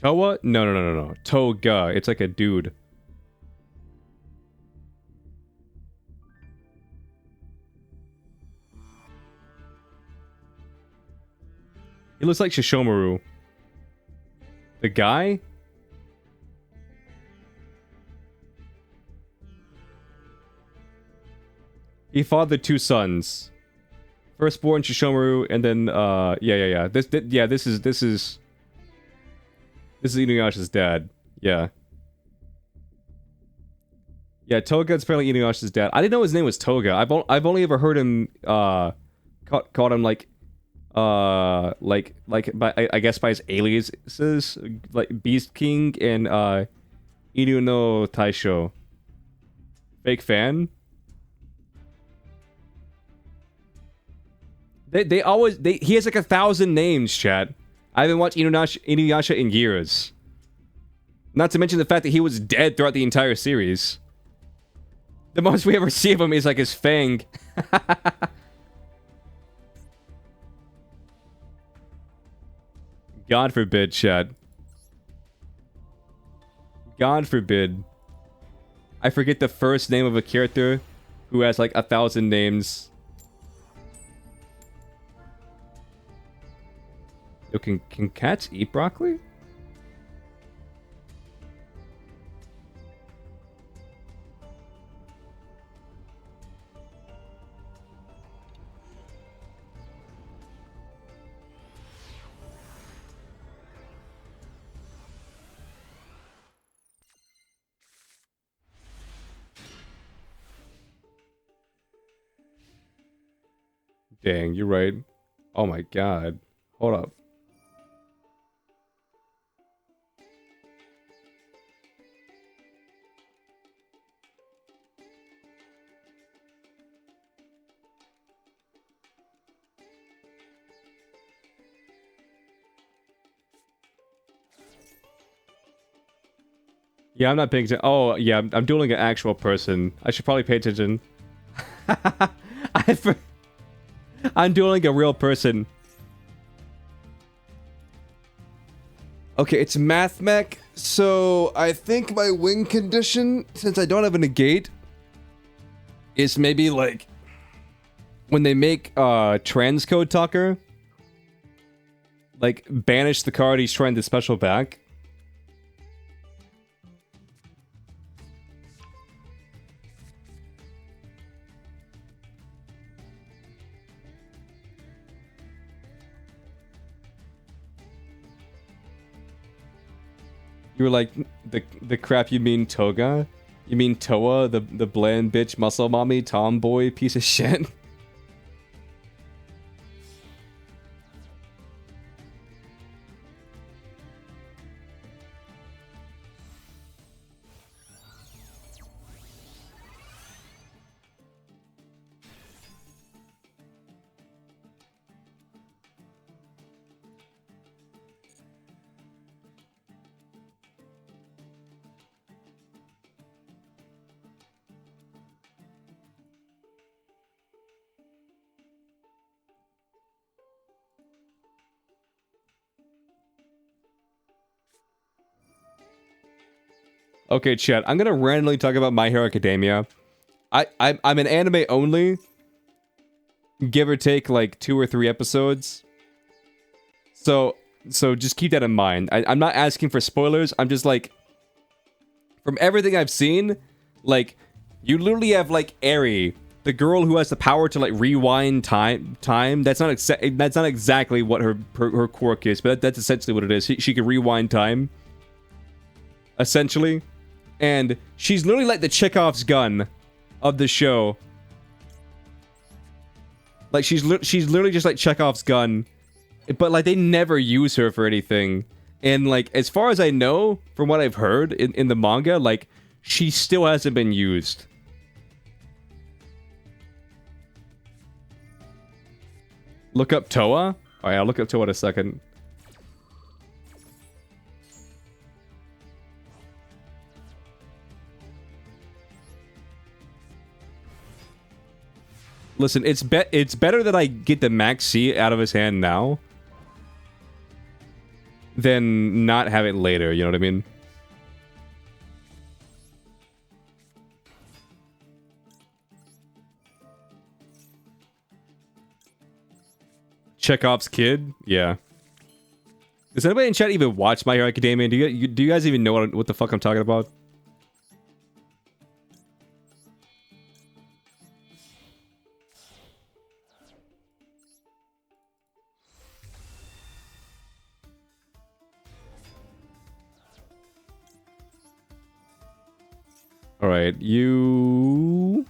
Towa? No. Toga. It's like a dude. He looks like Shishomaru. The guy? He fathered 2 sons. Firstborn Shishomaru, and then yeah. This is Inuyasha's dad. Yeah. Yeah, Toga's apparently Inuyasha's dad. I didn't know his name was Toga. I've only ever heard him called him like by I guess by his aliases like Beast King and Inu no Taisho. Fake fan? They always he has like 1,000 names, chat. I haven't watched Inuyasha in years. Not to mention the fact that he was dead throughout the entire series. The most we ever see of him is like his fang. God forbid, chat. God forbid. I forget the first name of a character who has like 1,000 names. Yo, can cats eat broccoli? Dang, you're right. Oh my god. Hold up. Yeah, I'm not paying attention. Oh, yeah, I'm dueling an actual person. I should probably pay attention. I'm dueling a real person. Okay, it's Math Mech, so I think my wing condition, since I don't have a negate, is maybe like when they make transcode Tucker, like banish the card he's trying to special back. You were like, the crap you mean Toga? You mean Toa, the bland bitch muscle mommy tomboy piece of shit? Okay, chat. I'm gonna randomly talk about My Hero Academia. I'm an anime only, give or take like 2 or 3 episodes. So just keep that in mind. I'm not asking for spoilers. I'm just like, from everything I've seen, like you literally have like Eri, the girl who has the power to like rewind time. That's not exactly what her quirk is, but that's essentially what it is. She can rewind time, essentially. And she's literally like the Chekhov's gun of the show. Like she's literally just like Chekhov's gun, but like they never use her for anything. And like as far as I know, from what I've heard in the manga, like she still hasn't been used. Look up Toa. Oh yeah, I'll look up Toa in a second. Listen, it's better that I get the Max C out of his hand now than not have it later, you know what I mean? Chekhov's kid? Yeah. Does anybody in chat even watch My Hero Academia? Do you guys even know what the fuck I'm talking about? Alright, you...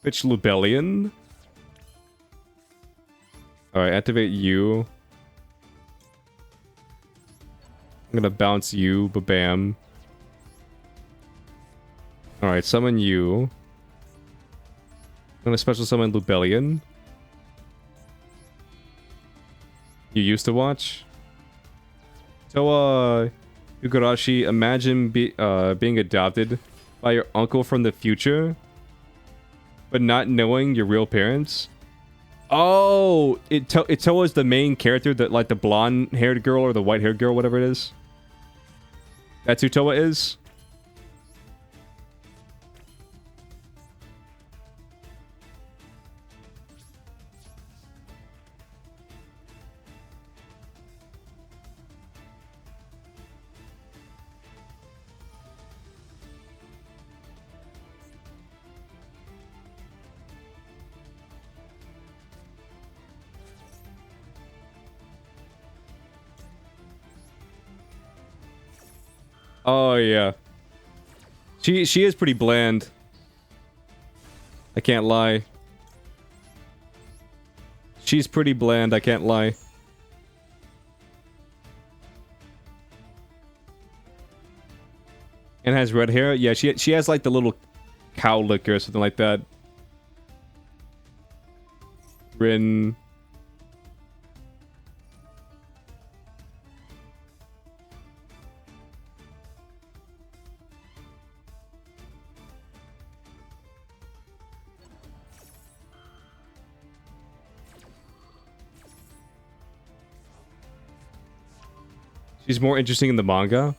Bitch Lubellion. Alright, activate you. I'm gonna bounce you, ba-bam. Alright, summon you. I'm gonna special summon Lubellion. You used to watch? So, Yugarashi, imagine being adopted by your uncle from the future, but not knowing your real parents. Oh, Toa's the main character, that like the blonde-haired girl or the white-haired girl, whatever it is. That's who Toa is. Oh yeah. She is pretty bland. I can't lie. She's pretty bland, I can't lie. And has red hair? Yeah, she has like the little cow lick or something like that. Rin. She's more interesting in the manga.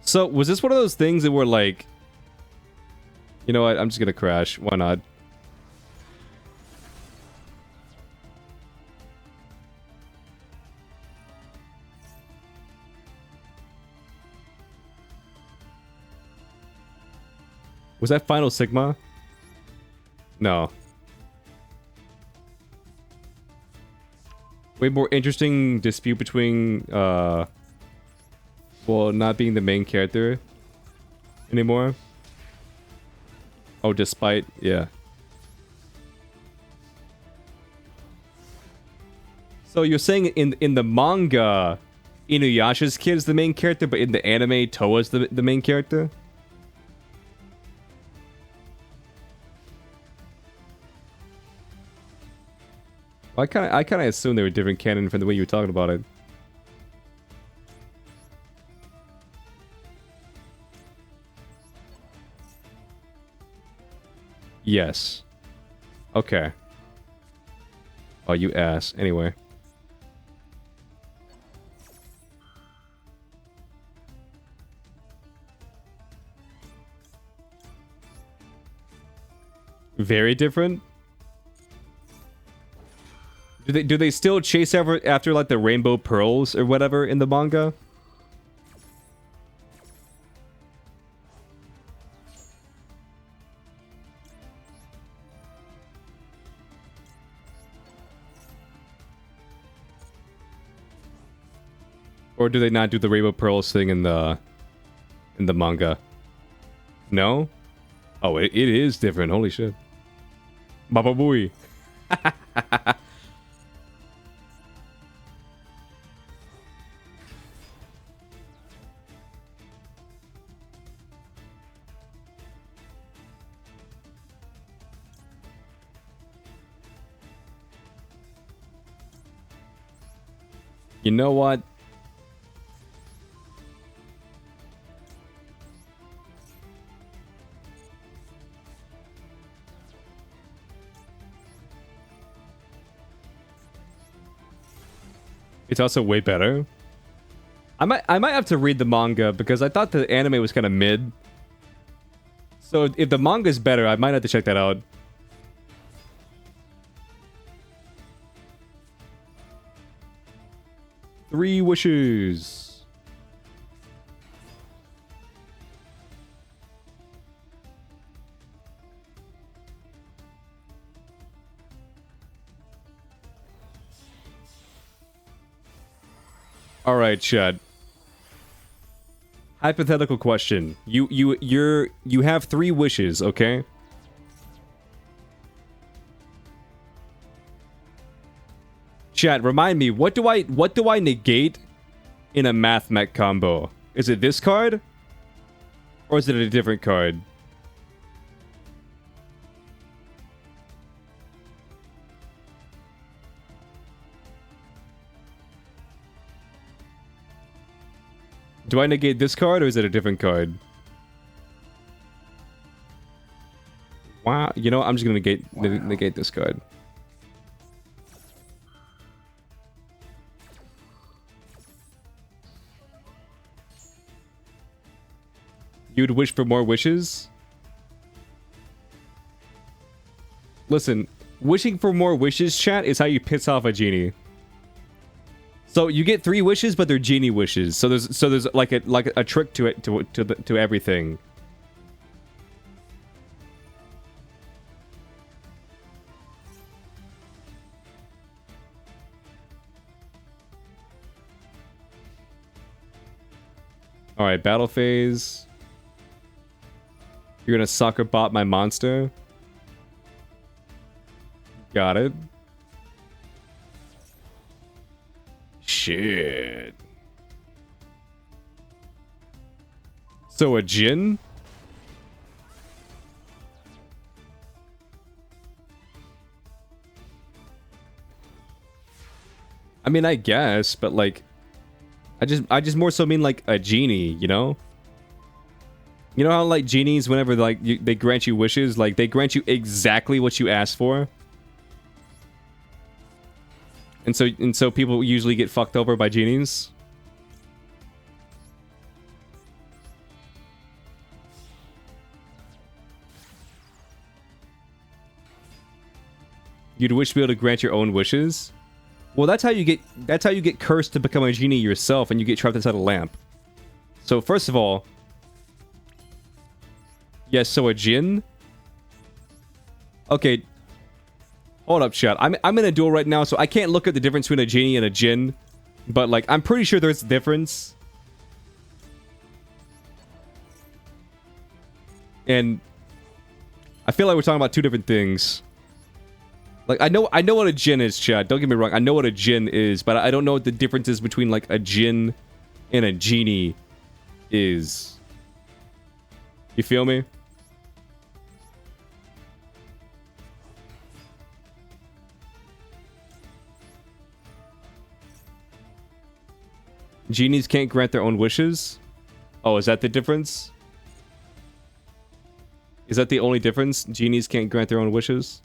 So, was this one of those things that were like... You know what? I'm just gonna crash. Why not? Was that Final Sigma? No. Way more interesting dispute between, well, not being the main character anymore. Oh, despite, yeah. So you're saying in the manga, Inuyasha's kid is the main character, but in the anime, Toa's the main character? I kind of assumed they were different canon from the way you were talking about it. Yes. Okay. Oh, you ass. Anyway. Very different? Do they still chase after like the rainbow pearls or whatever in the manga? Or do they not do the rainbow pearls thing in the manga? No? Oh, it is different. Holy shit. Baba booey. You know what? It's also way better. I might have to read the manga because I thought the anime was kind of mid. So if the manga is better, I might have to check that out. 3 wishes. All right, Chad. Hypothetical question. You have 3 wishes, okay? Chat, remind me, what do I negate in a math mech combo? Is it this card? Or is it a different card? Do I negate this card or is it a different card? Wow, you know, I'm just gonna negate this card. You'd wish for more wishes? Listen, wishing for more wishes, chat, is how you piss off a genie. So you get 3 wishes, but they're genie wishes. So there's like a trick to it to everything. All right, battle phase. You're gonna soccer bot my monster. Got it. Shit. So a Jin? I mean, I guess, but like, I just more so mean like a genie, you know? You know how like genies, whenever like they grant you wishes, like they grant you exactly what you asked for? And so people usually get fucked over by genies. You'd wish to be able to grant your own wishes? Well, that's how you get cursed to become a genie yourself and you get trapped inside a lamp. So first of all, yes, so a Jin? Okay. Hold up, chat. I'm in a duel right now, so I can't look at the difference between a Genie and a Jin. But, like, I'm pretty sure there's a difference. And I feel like we're talking about 2 different things. Like, I know what a Jin is, chat. Don't get me wrong. I know what a Jin is, but I don't know what the difference is between, like, a Jin and a Genie is. You feel me? Genies can't grant their own wishes? Oh, is that the difference? Is that the only difference? Genies can't grant their own wishes?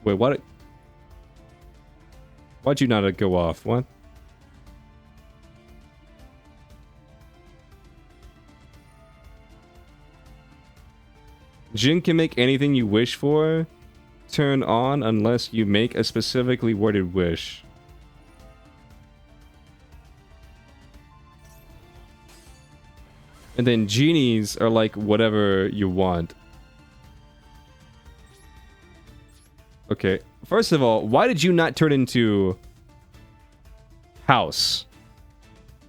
Wait, what? Why'd you not go off? What? Jin can make anything you wish for turn on unless you make a specifically worded wish. And then genies are like whatever you want. Okay, first of all, why did you not turn into house?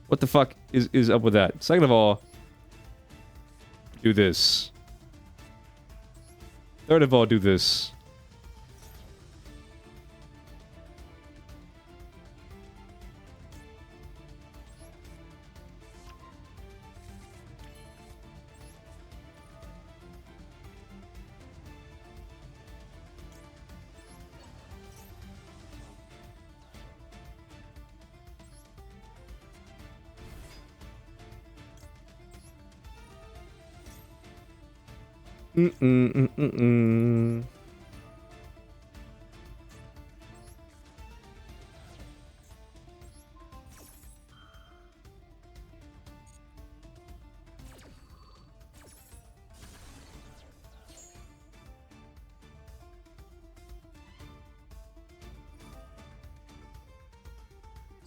What the fuck is up with that? Second of all, do this. Third of all, do this.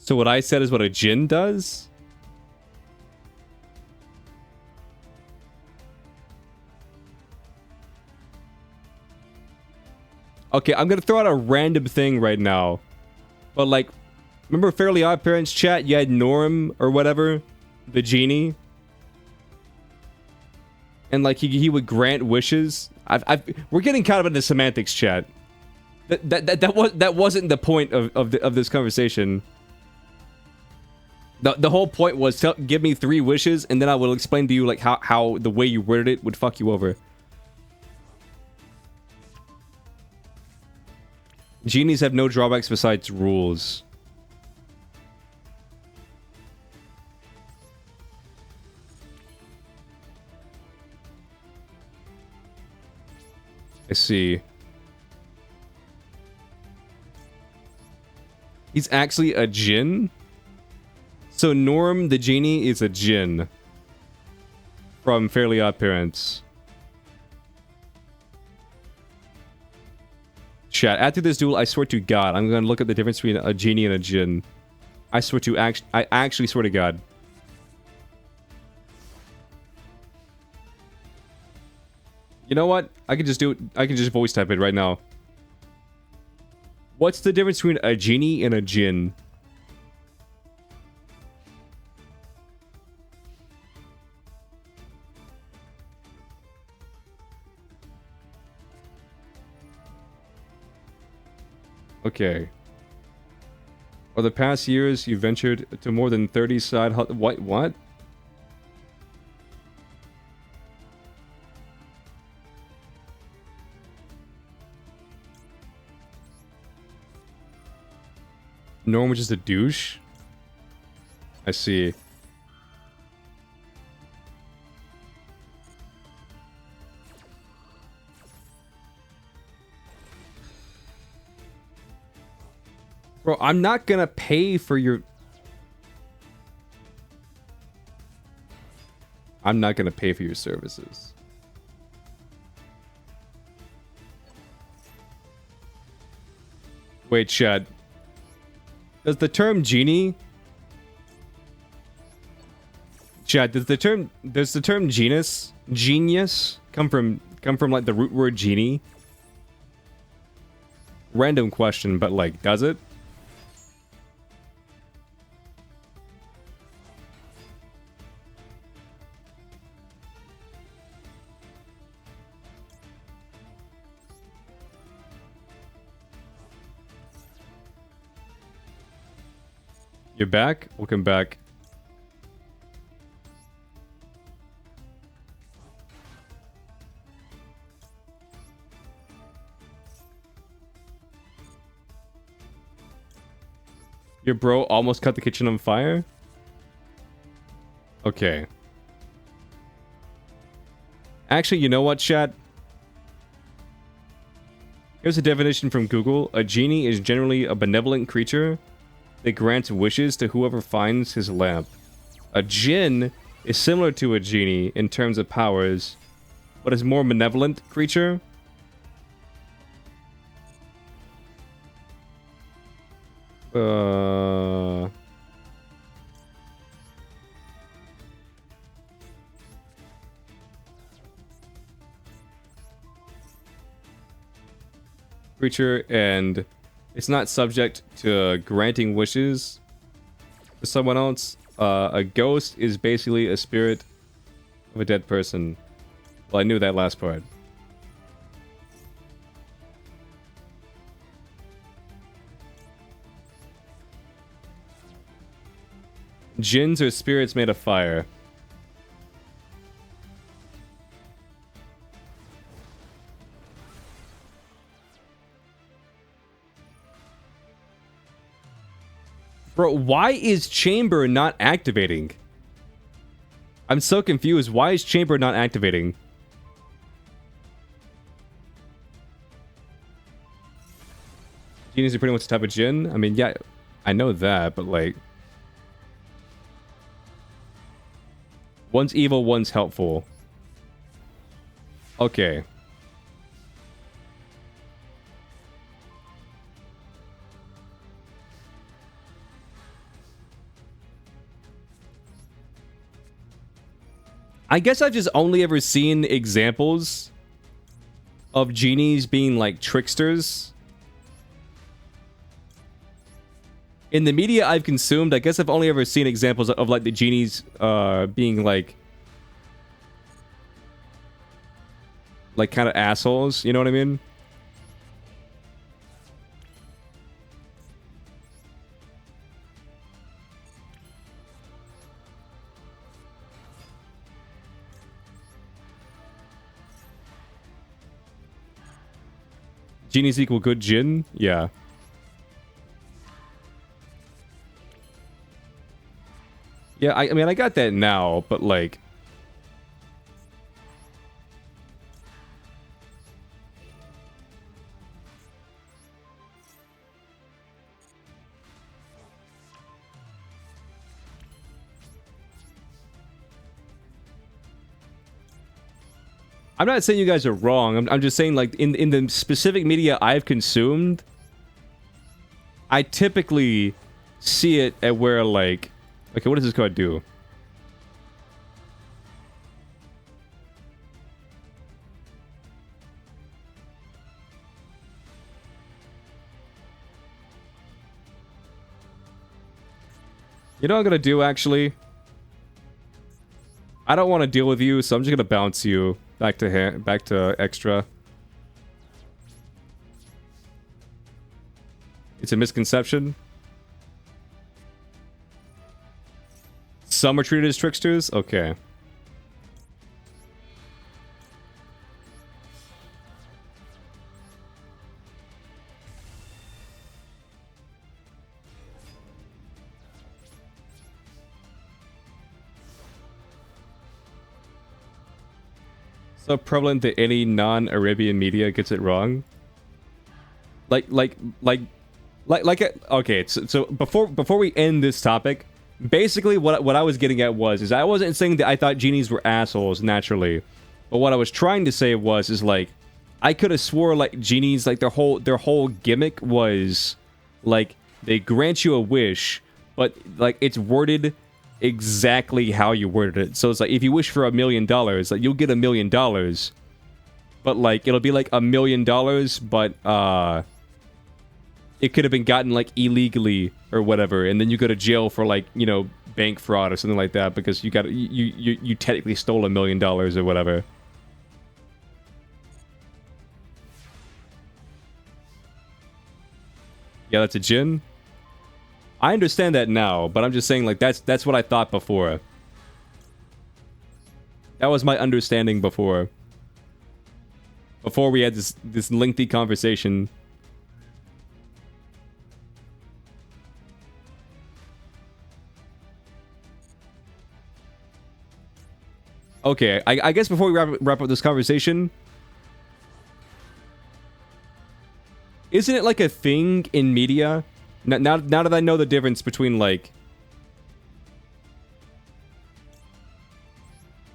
So what I said is what a Jin does? Okay, I'm gonna throw out a random thing right now. But like, remember Fairly Odd Parents chat? You had Norm or whatever, the genie, and like he would grant wishes. We're getting kind of into semantics, chat. That wasn't the point of this conversation. The whole point was give me 3 wishes, and then I will explain to you like how the way you worded it would fuck you over. Genies have no drawbacks besides rules. I see. He's actually a Jinn? So Norm the Genie is a Jinn. From Fairly Odd Parents. Chat, after this duel, I swear to God, I'm gonna look at the difference between a Genie and a Jinn. I swear to I actually swear to God. You know what? I can just do it. I can just voice type it right now. What's the difference between a Genie and a Jinn? Okay. Over the past years, you ventured to more than 30 side what? Norm was just a douche? I see. Bro, I'm not gonna pay for your... I'm not gonna pay for your services. Wait, Chad. Does the term genie... Chad, does the term genius come from like the root word genie? Random question, but like, does it? You're back? Welcome back. Your bro almost cut the kitchen on fire? Okay. Actually, you know what, chat? Here's a definition from Google. A genie is generally a benevolent creature that grants wishes to whoever finds his lamp. A djinn is similar to a genie in terms of powers, but is more benevolent creature. Creature, and it's not subject to granting wishes to someone else. A ghost is basically a spirit of a dead person. Well, I knew that last part. Jinns are spirits made of fire. Bro, why is Chamber not activating? I'm so confused. Why is Chamber not activating? Genies are pretty much the type of Jinn? I mean, yeah, I know that, but like... One's evil, one's helpful. Okay. I guess I've just only ever seen examples of genies being like tricksters. In the media I've consumed, I guess I've only ever seen examples of like the genies being like kind of assholes, you know what I mean? Genies equal good Jin? Yeah. Yeah, I mean, I got that now, but like... I'm not saying you guys are wrong. I'm just saying, like, in the specific media I've consumed, I typically see it at where, like... Okay, what does this card do? You know what I'm gonna do, actually? I don't want to deal with you, so I'm just gonna bounce you back to extra. It's a misconception. Some are treated as tricksters? Okay. So prevalent that any non-Arabian media gets it wrong. Okay, so before we end this topic, basically what I was getting at is I wasn't saying that I thought genies were assholes naturally, but what I was trying to say is like I could have swore like genies, like their whole gimmick was like they grant you a wish, but like it's worded exactly how you worded it. So it's like if you wish for $1 million, like you'll get $1 million, but like it'll be like $1 million, but it could have been gotten like illegally or whatever, and then you go to jail for like, you know, bank fraud or something like that because you technically stole $1 million or whatever. Yeah, that's a Jin. I understand that now, but I'm just saying, like, that's what I thought before. That was my understanding before. Before we had this lengthy conversation. Okay, I guess before we wrap up this conversation, isn't it like a thing in media? Now that I know the difference between like...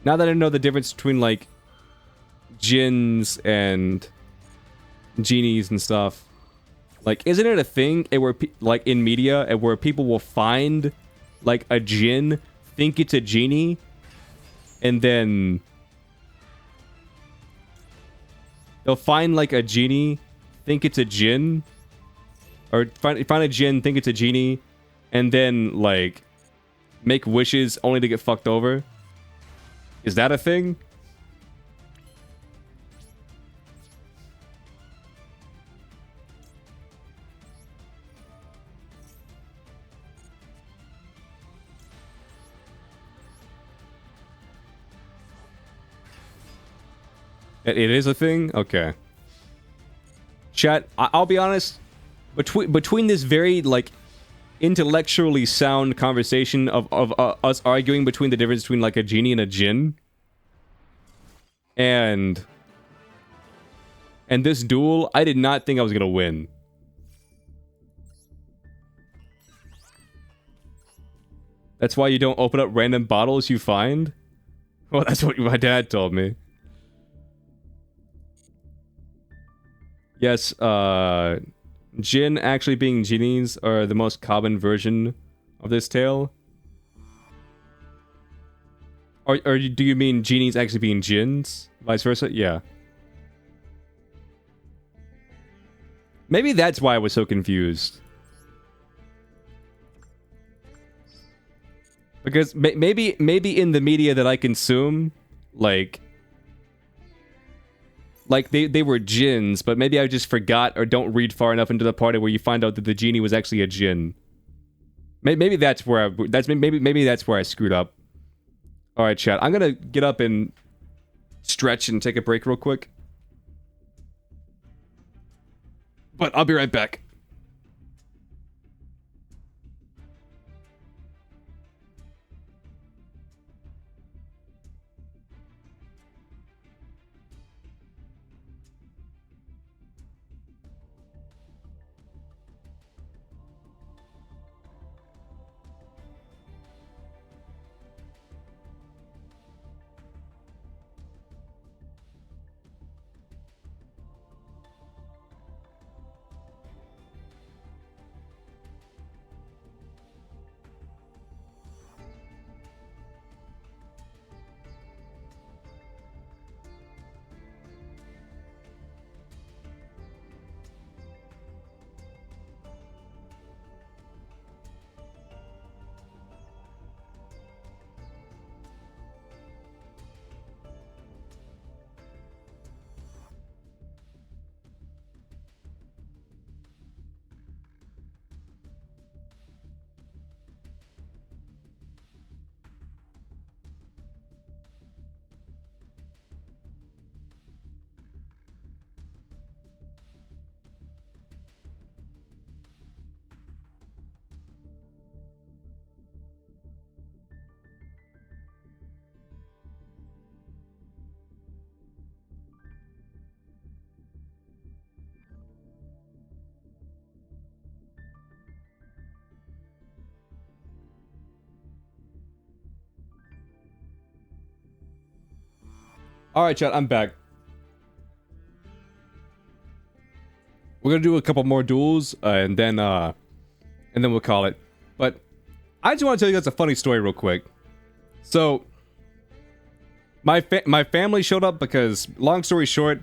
Now that I know the difference between like Jinns and genies and stuff, like isn't it a thing where like in media where people will find like a Jinn, think it's a genie, and then they'll find like a genie, think it's a Jinn, or find a Jinn, think it's a genie, and then like make wishes only to get fucked over? Is that a thing? It is a thing? Okay. Chat, I'll be honest, between this very like intellectually sound conversation of us arguing between the difference between like a genie and a Jinn, and this duel, I did not think I was gonna win. That's why you don't open up random bottles you find? Well, that's what my dad told me. Yes, Jinn actually being genies are the most common version of this tale. Or do you mean genies actually being jinns? Vice versa? Yeah. Maybe that's why I was so confused. Because maybe in the media that I consume, like they were jinns, but maybe I just forgot or don't read far enough into the part where you find out that the genie was actually a jinn. Maybe that's where maybe that's where I screwed up. All right, chat. I'm gonna get up and stretch and take a break real quick. But I'll be right back. All right, chat. I'm back. We're gonna do a couple more duels, and then we'll call it. But I just want to tell you guys a funny story real quick. So, my family showed up because, long story short,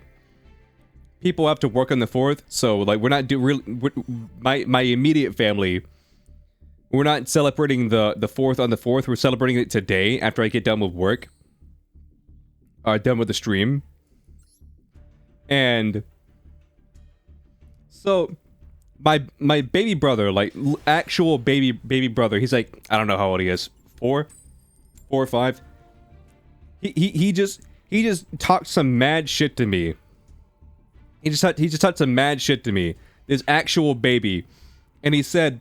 people have to work on the 4th. So, like, we're not my immediate family. We're not celebrating the 4th on the 4th. We're celebrating it today after I get done with work. Done with the stream. And so my baby brother, like actual baby brother, he's like, I don't know how old he is, 4 or 5. He just talked some mad shit to me. He just talked some mad shit to me. This actual baby, and he said,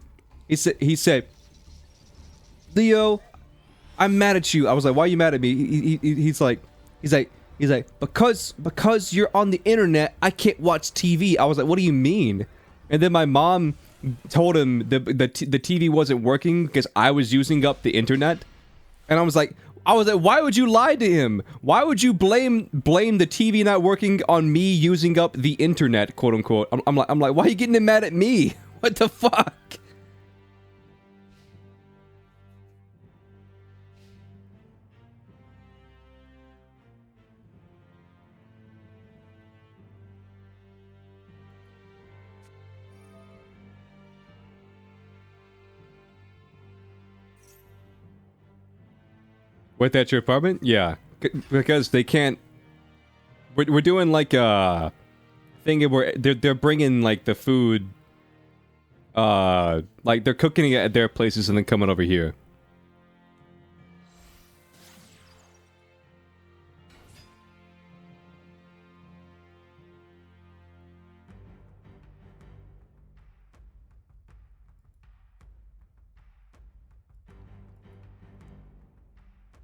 Leo, I'm mad at you. I was like, why are you mad at me? He's like, because you're on the internet, I can't watch TV. I was like, what do you mean? And then my mom told him the TV wasn't working because I was using up the internet. And I was like, why would you lie to him? Why would you blame the TV not working on me using up the internet, quote unquote? I'm like, why are you getting him mad at me? What the fuck? Wait, at your apartment? Yeah, because they can't. We're doing like a thing where they're bringing like the food. Like they're cooking it at their places and then coming over here.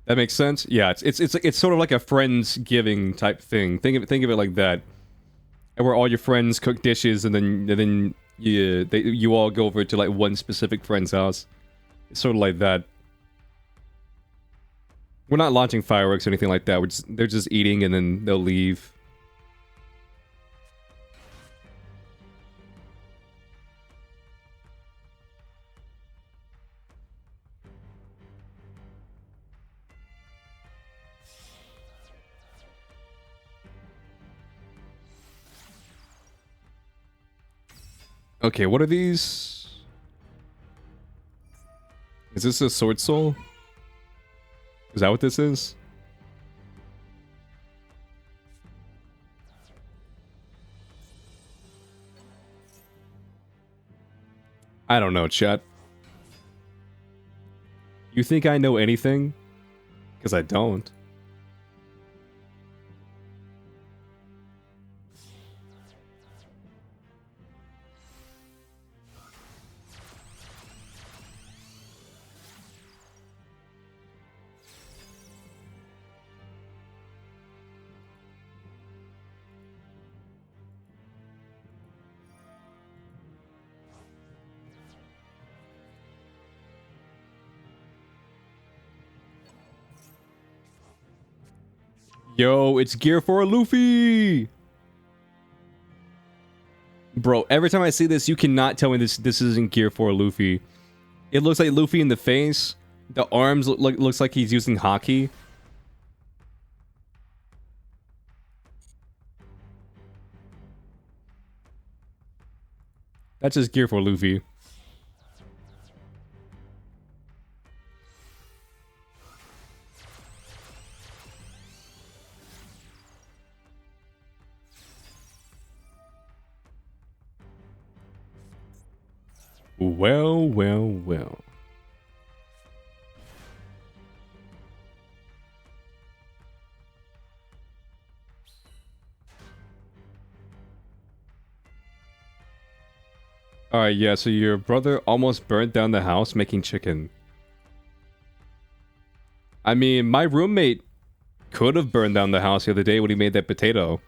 That makes sense. Yeah, it's sort of like a friendsgiving type thing. Think of it like that, and where all your friends cook dishes, and then you all go over to like one specific friend's house. It's sort of like that. We're not launching fireworks or anything like that. They're just eating, and then they'll leave. Okay, what are these? Is this a sword soul? Is that what this is? I don't know, chat. You think I know anything? Because I don't. Yo, it's Gear 4 Luffy! Bro, every time I see this, you cannot tell me this isn't Gear 4 Luffy. It looks like Luffy in the face. The arms looks like he's using hockey. That's just Gear 4 Luffy. Well, well, well. Alright, yeah, so your brother almost burnt down the house making chicken. I mean, my roommate could have burned down the house the other day when he made that potato.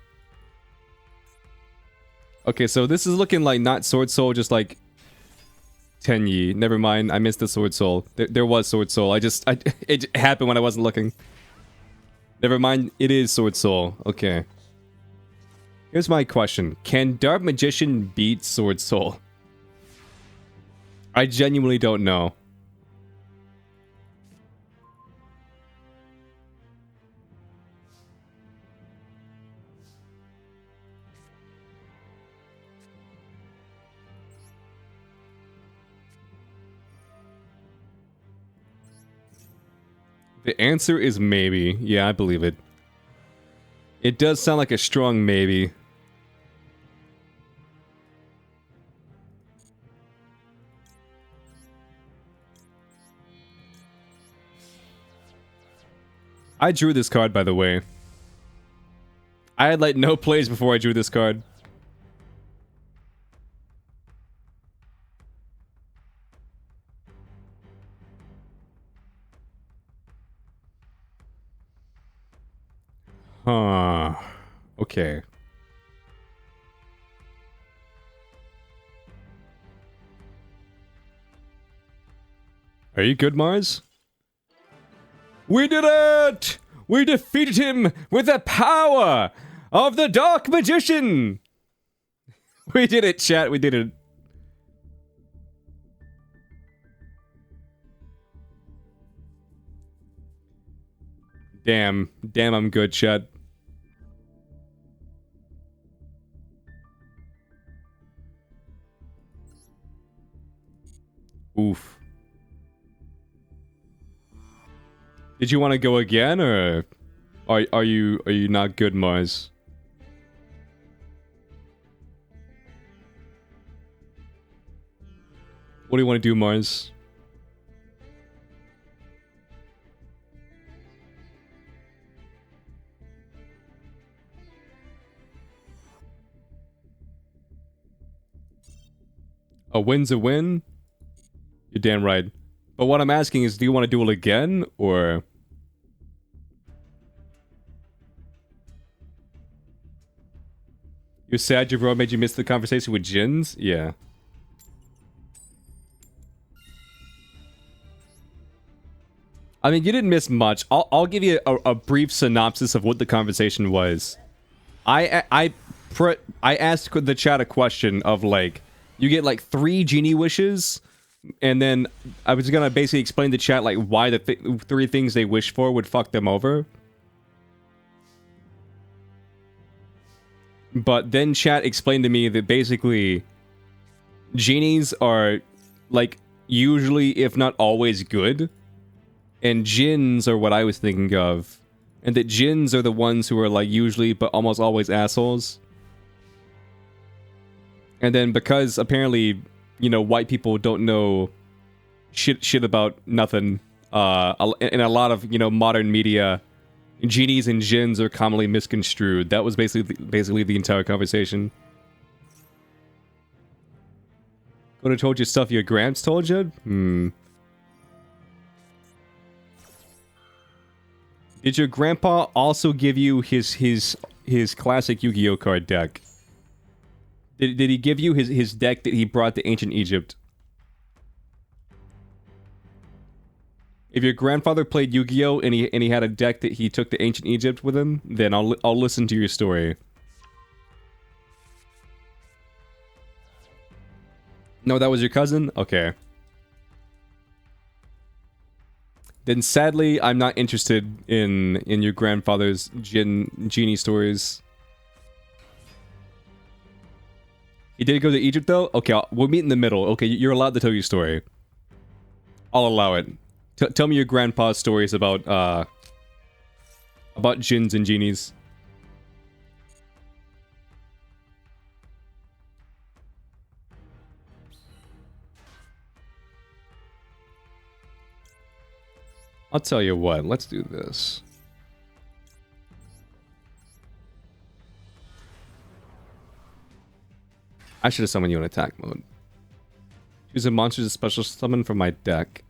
Okay, so this is looking like not Sword Soul, just like Tenyi. Never mind, I missed the Sword Soul. There was Sword Soul. It happened when I wasn't looking. Never mind, it is Sword Soul. Okay. Here's my question. Can Dark Magician beat Sword Soul? I genuinely don't know. The answer is maybe. Yeah, I believe it. It does sound like a strong maybe. I drew this card, by the way. I had, like, no plays before I drew this card. Huh. Okay. Are you good, Mars? We did it! We defeated him with the power of the Dark Magician! We did it, chat. We did it. Damn. Damn, I'm good, chat. Oof. Did you want to go again, or are you not good, Mars? What do you want to do, Mars? A win's a win? You're damn right. But what I'm asking is, do you want to duel again, or... You're sad your bro made you miss the conversation with Jins? Yeah. I mean, you didn't miss much. I'll give you a brief synopsis of what the conversation was. I asked the chat a question of, like, you get, like, 3 genie wishes, and then I was gonna basically explain to chat, like, why the 3 things they wish for would fuck them over. But then chat explained to me that basically genies are like usually, if not always, good, and djinns are what I was thinking of, and that djinns are the ones who are like usually but almost always assholes. And then because apparently, you know, white people don't know shit about nothing, in a lot of, you know, modern media, genies and djinns are commonly misconstrued. That was basically the entire conversation. Could have told you stuff your gramps told you? Did your grandpa also give you his classic Yu-Gi-Oh card deck? Did he give you his deck that he brought to ancient Egypt? If your grandfather played Yu-Gi-Oh and he had a deck that he took to ancient Egypt with him, then I'll listen to your story. No, that was your cousin? Okay. Then sadly, I'm not interested in your grandfather's genie stories. He did go to Egypt though? Okay, we'll meet in the middle. Okay, you're allowed to tell your story. I'll allow it. Tell me your grandpa's stories about djinns and genies. I'll tell you what, let's do this. I should have summoned you in attack mode. Choose a monster to special summon from my deck.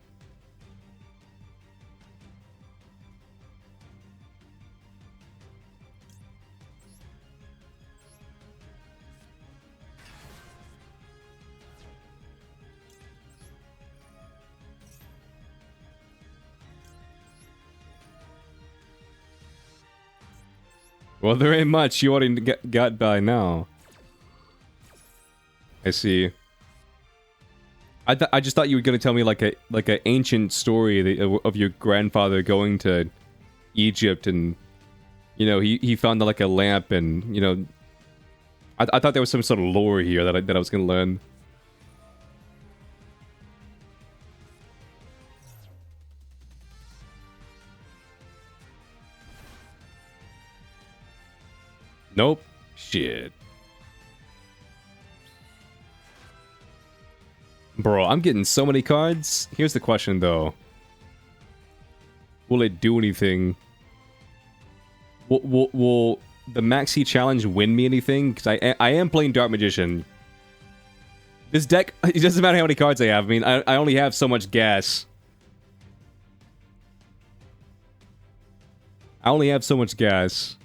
Well, there ain't much you already got by now. I see. I just thought you were gonna tell me like a ancient story of your grandfather going to Egypt and, you know, he found like a lamp and, you know, I thought there was some sort of lore here that I was gonna learn. Nope. Shit. Bro, I'm getting so many cards. Here's the question, though. Will it do anything? Will the Maxi Challenge win me anything? Because I am playing Dark Magician. This deck, it doesn't matter how many cards I have. I mean, I only have so much gas. I only have so much gas.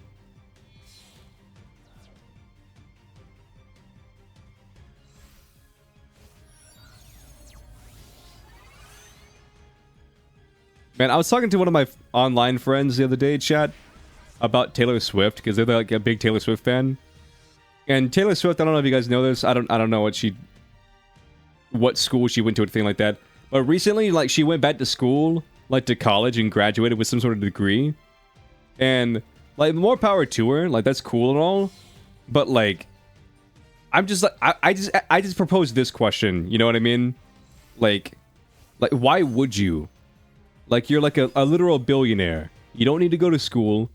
Man, I was talking to one of my online friends the other day, chat, about Taylor Swift, because they're like a big Taylor Swift fan. And Taylor Swift, I don't know if you guys know this. I don't know what school she went to or anything like that. But recently, like, she went back to school, like to college, and graduated with some sort of degree. And like, more power to her. Like, that's cool and all. But like, I'm just like, I just proposed this question. You know what I mean? Like why would you? Like, you're like a literal billionaire. You don't need to go to school.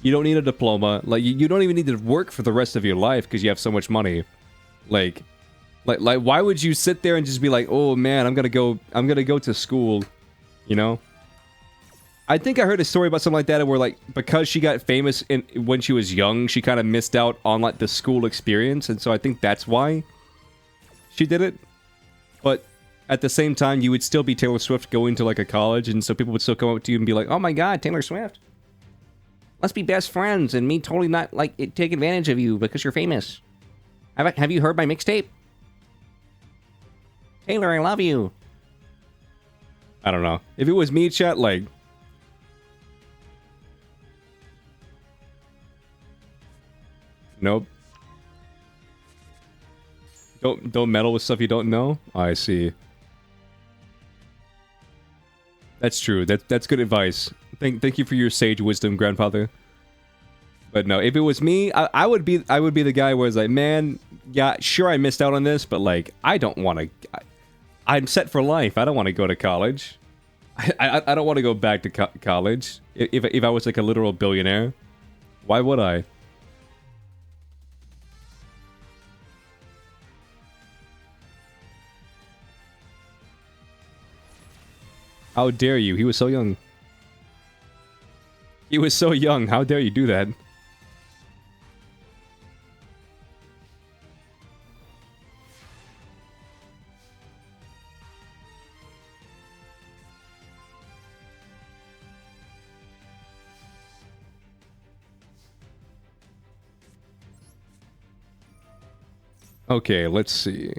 You don't need a diploma. Like, you don't even need to work for the rest of your life because you have so much money. Like, why would you sit there and just be like, oh man, I'm gonna go to school, you know? I think I heard a story about something like that where, like, because she got famous when she was young, she kind of missed out on, like, the school experience, and so I think that's why she did it. But at the same time, you would still be Taylor Swift going to, like, a college, and so people would still come up to you and be like, oh my god, Taylor Swift. Let's be best friends, and me totally not, like, take advantage of you because you're famous. Have you heard my mixtape? Taylor, I love you. I don't know. If it was me, chat, like... Nope. Don't meddle with stuff you don't know? Oh, I see. That's true. That's good advice. Thank you for your sage wisdom, grandfather. But no, if it was me, I would be the guy where it's like, man, yeah, sure I missed out on this, but like I don't want to. I'm set for life. I don't want to go to college. I don't want to go back to college. If I was like a literal billionaire, why would I? How dare you? He was so young. He was so young. How dare you do that? Okay, let's see.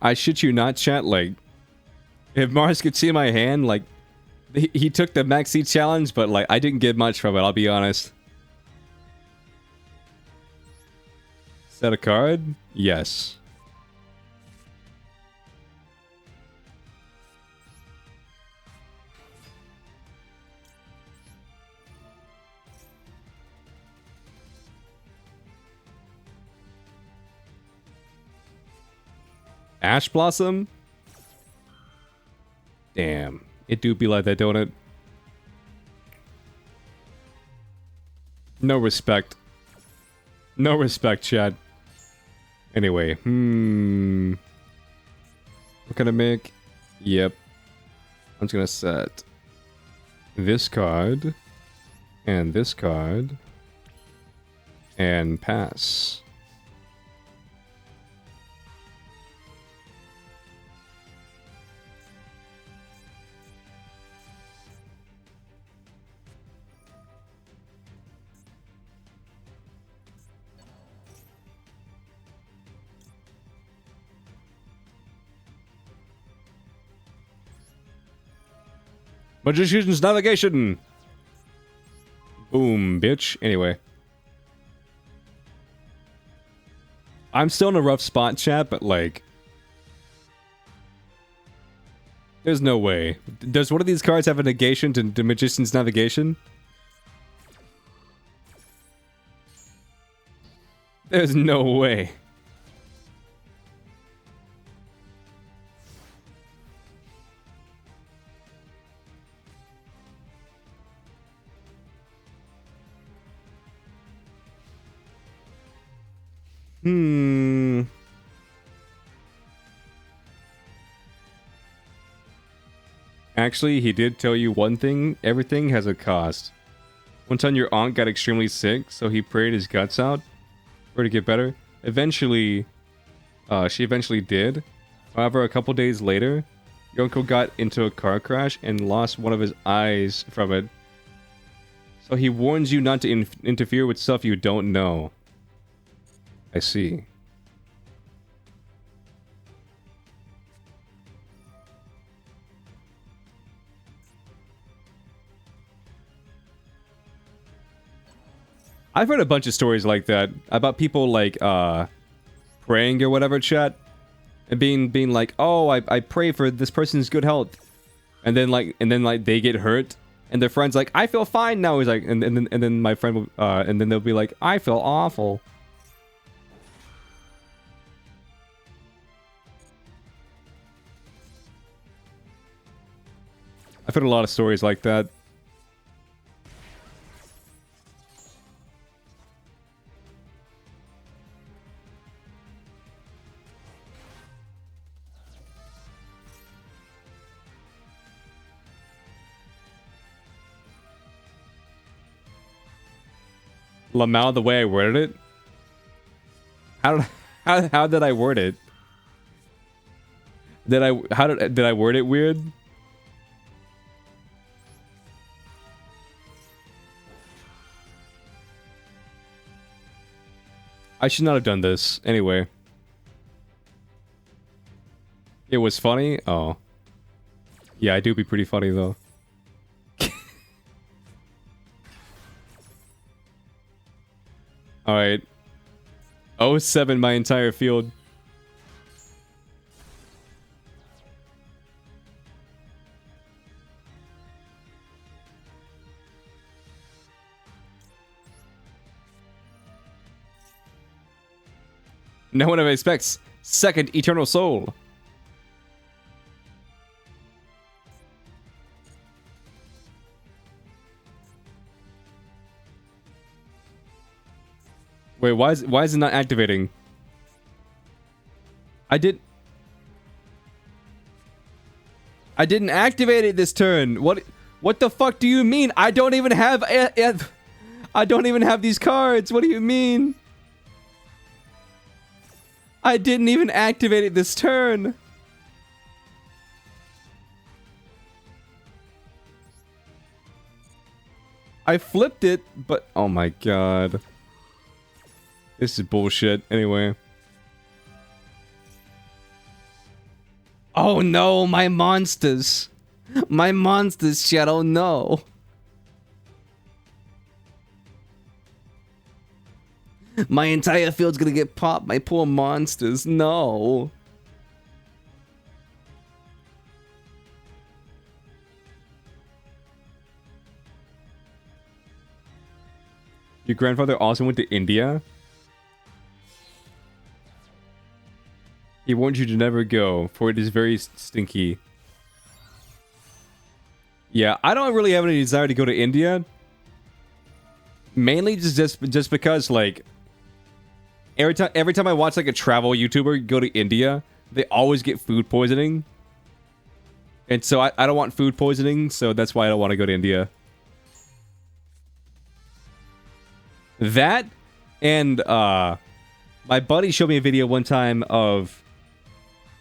I shit you not, chat, like, if Mars could see my hand, like, he took the maxi challenge, but, like, I didn't get much from it, I'll be honest. Set a card? Yes. Ash Blossom? Damn. It do be like that, don't it? No respect. No respect, chat. Anyway, what can I make? Yep. I'm just gonna set this card and this card and pass. Magician's Navigation! Boom, bitch. Anyway. I'm still in a rough spot, chat, but like... There's no way. Does one of these cards have a negation to Magician's Navigation? There's no way. Actually, he did tell you one thing. Everything has a cost. One time your aunt got extremely sick, so he prayed his guts out for her to get better. Eventually, she eventually did. However, a couple days later, your uncle got into a car crash and lost one of his eyes from it. So he warns you not to interfere with stuff you don't know. I see. I've heard a bunch of stories like that about people like praying or whatever, chat, and being like, oh, I pray for this person's good health, and then they get hurt, and their friend's like, I feel fine now. He's like, and then my friend will, and then they'll be like, I feel awful. I've heard a lot of stories like that. Lamau, the way I worded it? How did I word it? Did I word it weird? I should not have done this. Anyway. It was funny? Oh. Yeah, I do be pretty funny though. Alright. 07 my entire field. No one ever expects. Second Eternal Soul. Wait, why is it not activating? I didn't activate it this turn. What the fuck do you mean? I don't even have I don't even have these cards. What do you mean? I didn't even activate it this turn. I flipped it, but oh my god. This is bullshit. Anyway. Oh no, my monsters. My monsters, Shadow, no. My entire field's gonna get popped. My poor monsters, no. Your grandfather also went to India? He warned you to never go, for it is very stinky. Yeah, I don't really have any desire to go to India. Mainly just because, like, every time I watch like a travel YouTuber go to India, they always get food poisoning. And so I don't want food poisoning, so that's why I don't want to go to India. That, and my buddy showed me a video one time of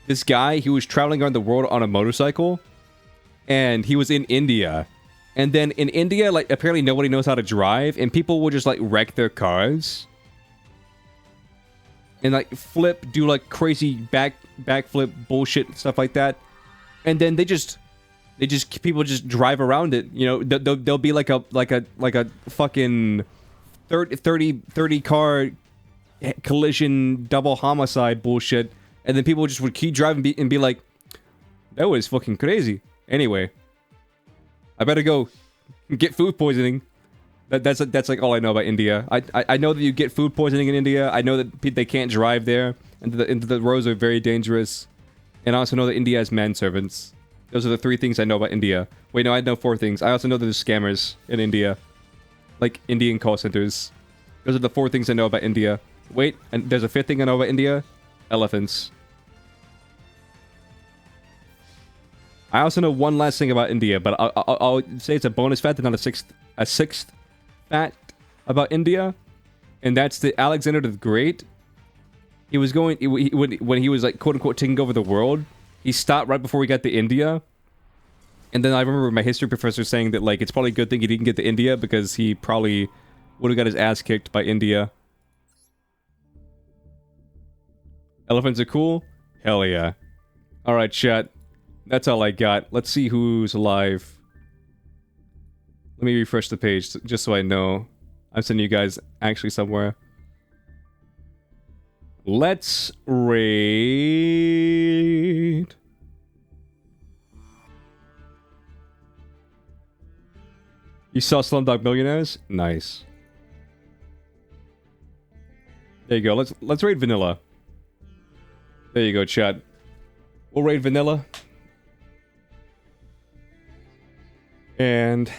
this guy who was traveling around the world on a motorcycle, and he was in India. And then in India, like, apparently nobody knows how to drive, and people will just, like, wreck their cars. And, like, do, crazy backflip bullshit, stuff like that. And then people just drive around it, you know. There'll be, like a fucking 30 car collision double homicide bullshit. And then people just would keep driving and be like, that was fucking crazy. Anyway. I better go get food poisoning. That's like all I know about India. I know that you get food poisoning in India. I know that they can't drive there, and the roads are very dangerous. And I also know that India has manservants. Those are the 3 things I know about India. Wait, no, I know 4 things. I also know that there's scammers in India, like Indian call centers. Those are the 4 things I know about India. Wait, and there's a 5th thing I know about India: elephants. I also know one last thing about India, but I'll say it's a bonus fact and not a sixth fact about India, and that's that Alexander the Great. He was going when he was, like, quote unquote taking over the world. He stopped right before he got to India, and then I remember my history professor saying that, like, it's probably a good thing he didn't get to India because he probably would have got his ass kicked by India. Elephants are cool? Hell yeah! All right, chat. That's all I got. Let's see who's alive. Let me refresh the page just so I know I'm sending you guys actually somewhere. Let's raid. You saw Slumdog Millionaires? Nice. There you go. Let's raid Vanilla. There you go, chat. We'll raid Vanilla. And